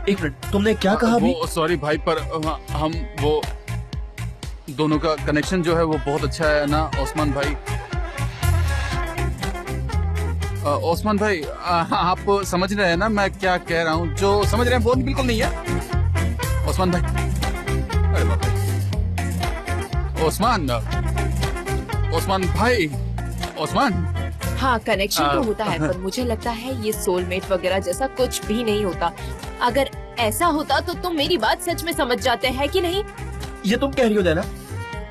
एक मिनट, तुमने क्या कहा अभी? वो सॉरी भाई, पर हम वो दोनों का कनेक्शन जो है वो बहुत अच्छा है ना ओस्मान भाई। ओस्मान भाई, आप समझ रहे हैं ना मैं क्या कह रहा हूँ? जो समझ रहे हैं वो बिल्कुल नहीं है ओस्मान भाई। अरे बाप रे। ओस्मान भाई, ओस्मान। हाँ कनेक्शन तो होता है, पर मुझे लगता है ये सोलमेट वगैरह जैसा कुछ भी नहीं होता। अगर ऐसा होता तो तुम मेरी बात सच में समझ जाते हैं कि नहीं? ये तुम कह रही हो देना?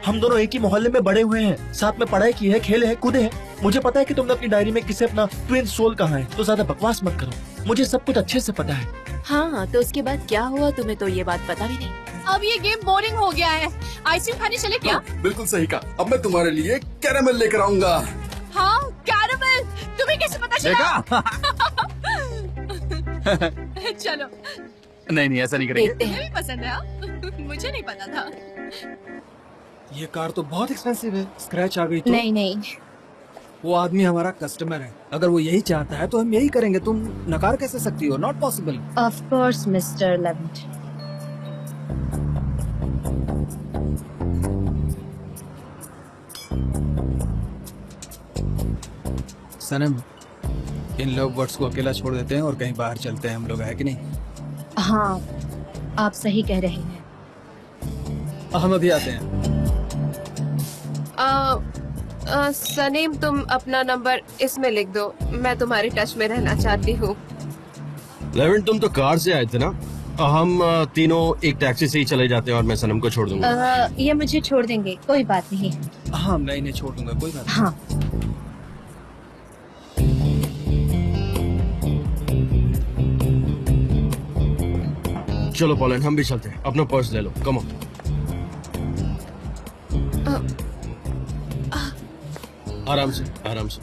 हम दोनों एक ही मोहल्ले में बड़े हुए हैं, साथ में पढ़ाई की है, खेले हैं, कूदे हैं। मुझे पता है कि तुमने अपनी डायरी में किसे अपना ट्विन सोल कहा है, तो ज्यादा बकवास मत करो। मुझे सब कुछ अच्छे से पता है। हाँ तो उसके बाद क्या हुआ, तुम्हें तो ये बात पता भी नहीं। अब ये गेम बोरिंग हो गया है। आइसक्रीम खाने चले क्या? बिल्कुल सही कहा। अब मैं तुम्हारे लिए कैरामल लेकर आऊंगा। हाँ कैरामल। तुम्हें कैसे पता चला? चलो। नहीं ऐसा नहीं करेंगे। तुम्हें भी पसंद है? हाँ? मुझे नहीं पता था। ये कार तो बहुत एक्सपेंसिव है। स्क्रैच आ गई तो? नहीं। वो आदमी हमारा कस्टमर है। अगर वो यही चाहता है तो हम यही करेंगे। तुम नकार कैसे सकती हो? Not possible. Of course mister Levant. Sanam, in love birds को अकेला छोड़ देते हैं और कहीं बाहर चलते हैं हम लोग, है कि नहीं? हाँ आप सही कह रहे हैं। हम अभी आते हैं। सनीम तुम अपना नंबर इसमें लिख दो, मैं तुम्हारे टच में रहना चाहती हूँ। लेवेंट, तुम तो कार से आए थे ना? हम तीनों एक टैक्सी से ही चले जाते हैं और मैं सनम को छोड़ दूंगा। ये मुझे छोड़ देंगे, कोई बात नहीं। हाँ मैं इन्हें छोड़ दूंगा, कोई बात नहीं। हाँ चलो पॉलन, हम भी चलते हैं। अपना पर्स ले लो, कम ऑन। आराम से, आराम से।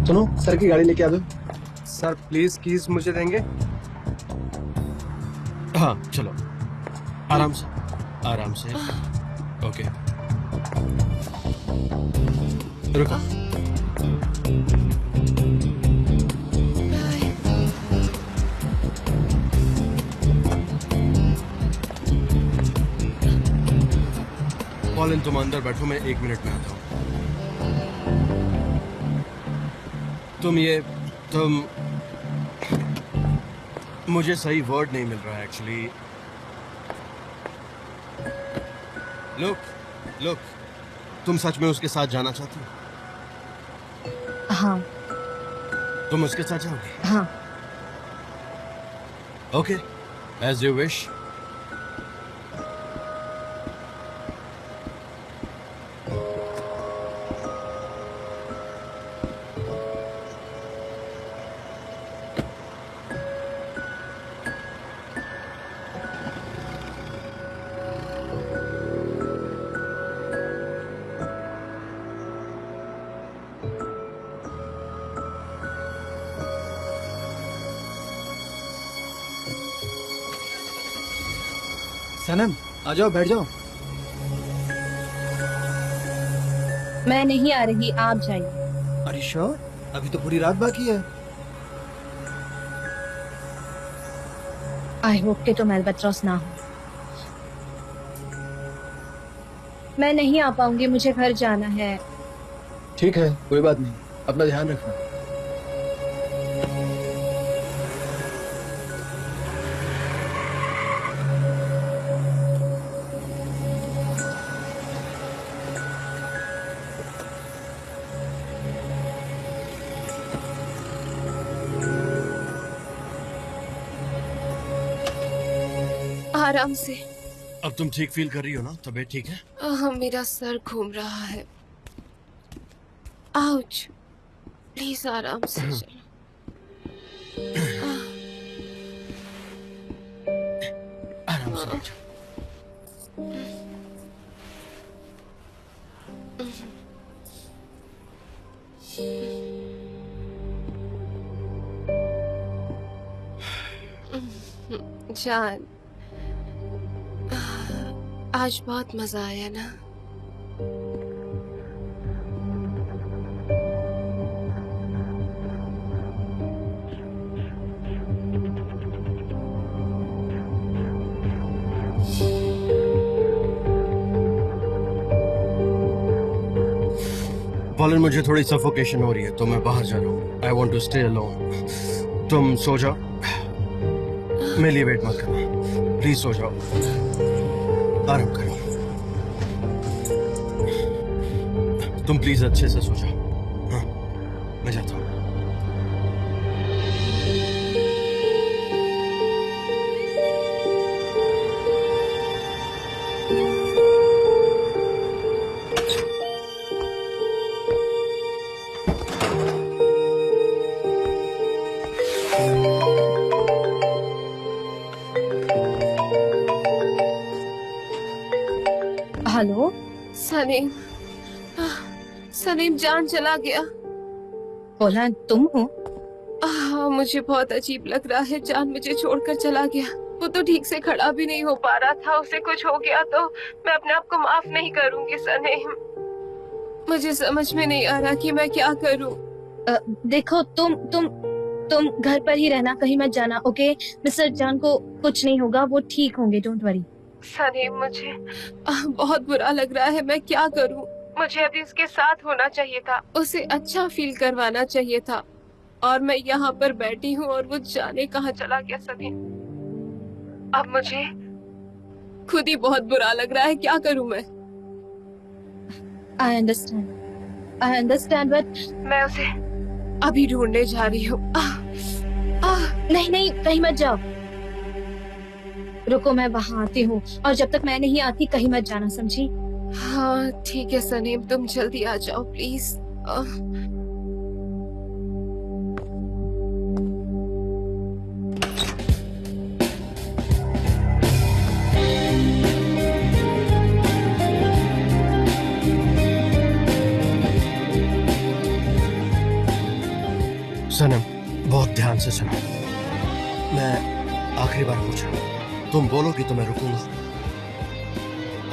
सुनो, सर की गाड़ी लेके आ दो। सर प्लीज कीज मुझे देंगे? हाँ चलो, आराम से, आराम से। ओके, रुको। पॉलन, तुम अंदर बैठो, मैं 1 मिनट में आता हूँ। तुम मुझे सही वर्ड नहीं मिल रहा है एक्चुअली। लुक, तुम सच में उसके साथ जाना चाहती हो? हाँ। तुम उसके साथ जाओगे? हाँ। Okay, as you wish. Sanam आ जाओ, बैठ जाओ। मैं नहीं आ रही, आप जाइए। अरे श्योर, अभी तो पूरी रात बाकी है। आई होप कि तुम अल्बाट्रॉस ना हो। मैं नहीं आ पाऊंगी, मुझे घर जाना है। ठीक है, कोई बात नहीं, अपना ध्यान रखना। आराम से। अब तुम ठीक फील कर रही हो ना? तबीयत ठीक है? मेरा सर घूम रहा है। आउच, प्लीज आराम से चलो। आराम से। जान, आज बहुत मजा आया ना? पॉलन, मुझे थोड़ी सफोकेशन हो रही है तो मैं बाहर जा रहा हूँ। I want to stay alone. तुम सो जाओ, मेरे लिए वेट मत करना। प्लीज सो जाओ, आराम करो। तुम प्लीज अच्छे से सो जाओ। हाँ, मैं जाता हूँ। हेलो सलीम, सलीम जान चला गया। पोलन, तुम हो? हाँ, मुझे बहुत अजीब लग रहा है। जान मुझे छोड़कर चला गया। वो तो ठीक से खड़ा भी नहीं हो पा रहा था। उसे कुछ हो गया तो मैं अपने आप को माफ नहीं करूंगी सलीम। मुझे समझ में नहीं आ रहा कि मैं क्या करूं। देखो, तुम घर पर ही रहना, कहीं मत जाना, ओके? मिस्टर जान को कुछ नहीं होगा, वो ठीक होंगे, डोंट वरी। सलीम, मुझे बहुत बुरा लग रहा है। मैं क्या करूं? मुझे अभी उसके साथ होना चाहिए था, उसे अच्छा फील करवाना चाहिए था, और मैं यहाँ पर बैठी हूँ और वो जाने कहाँ चला गया। सलीम, अब मुझे खुद ही बहुत बुरा लग रहा है। क्या करूं मैं? आई अंडरस्टैंड बट मैं उसे अभी ढूंढने जा रही हूँ। नहीं, कहीं मत जाओ। रुको, मैं वहाँ आती हूँ, और जब तक मैं नहीं आती कहीं मत जाना, समझी? हाँ ठीक है सलीम, तुम जल्दी आ जाओ प्लीज। सनम, बहुत ध्यान से सुनो। मैं आखिरी बार पूछ रहा हूँ, तुम बोलोगी तो मैं रुकूंगा,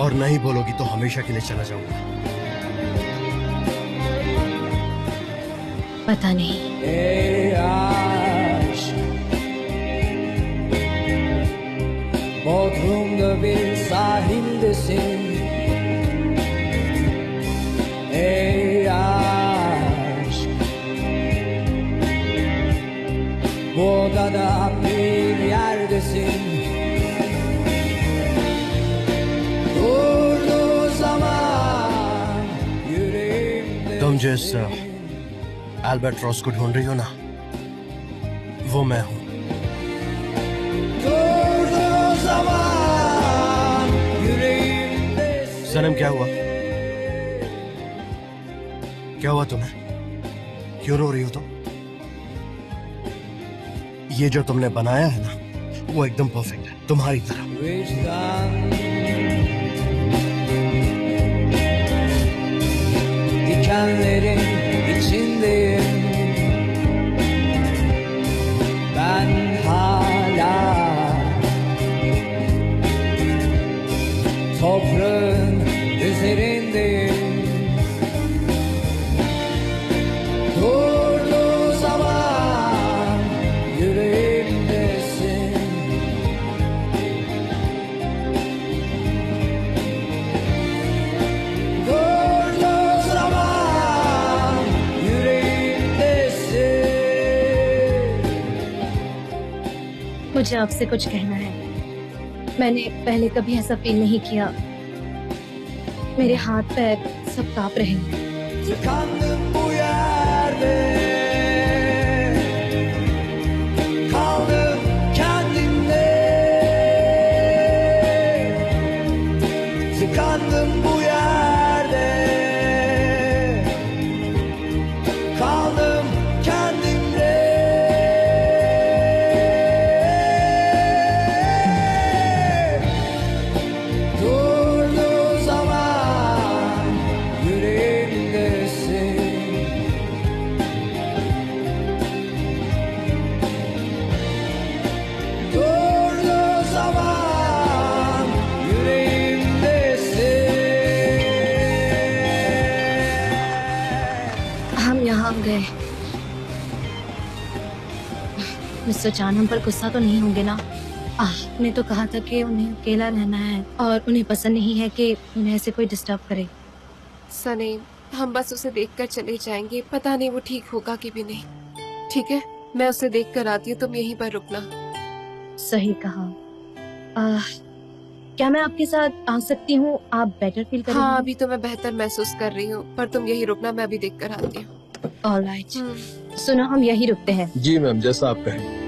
और नहीं बोलोगी तो हमेशा के लिए चला जाऊंगा। पता नहीं। Bodrum'da bir sahildesin. Ey aşk, bu odada bir yerdesin. Durduğu zaman yüreğimde. तुम जिस अल्बाट्रॉस को ढूंढ रही हो ना, वो मैं हूँ। Durduğu zaman yüreğimde. सनम, क्या हुआ? क्या हुआ तुम्हें? क्यों रो रही हो तुम? ये जो तुमने बनाया है ना, वो एकदम परफेक्ट है, तुम्हारी तरह। Dikenlerin içindeyim. Ben hala मुझे आपसे कुछ कहना है। मैंने पहले कभी ऐसा फील नहीं किया। मेरे हाथ पैर सब कांप रहे हैं। Tıkandım bu yerde, kaldım kendimde. Tıkandım bu yerde, kaldım kendimde. Durduğu zaman yüreğimdesin. Durduğu zaman yüreğimdesin. हम यहाँ गए। मिस्टर चानम पर गुस्सा तो नहीं होंगे ना? ने तो कहा था कि उन्हें अकेला रहना है और उन्हें पसंद नहीं है कि उन्हें ऐसे कोई डिस्टर्ब करे। सनी, हम बस उसे देखकर चले जाएंगे। पता नहीं वो ठीक होगा कि भी नहीं। ठीक है, मैं उसे देखकर आती हूँ, तुम यहीं पर रुकना। सही कहा। क्या मैं आपके साथ आ सकती हूँ? आप बेटर फील करेंगे? हाँ, अभी तो मैं बेहतर महसूस कर रही हूँ, पर तुम यहीं रुकना, मैं अभी देख कर आती हूँ। ऑलराइट। सुनो, हम यहीं रुकते हैं। जी मैम, जैसा आप कहें।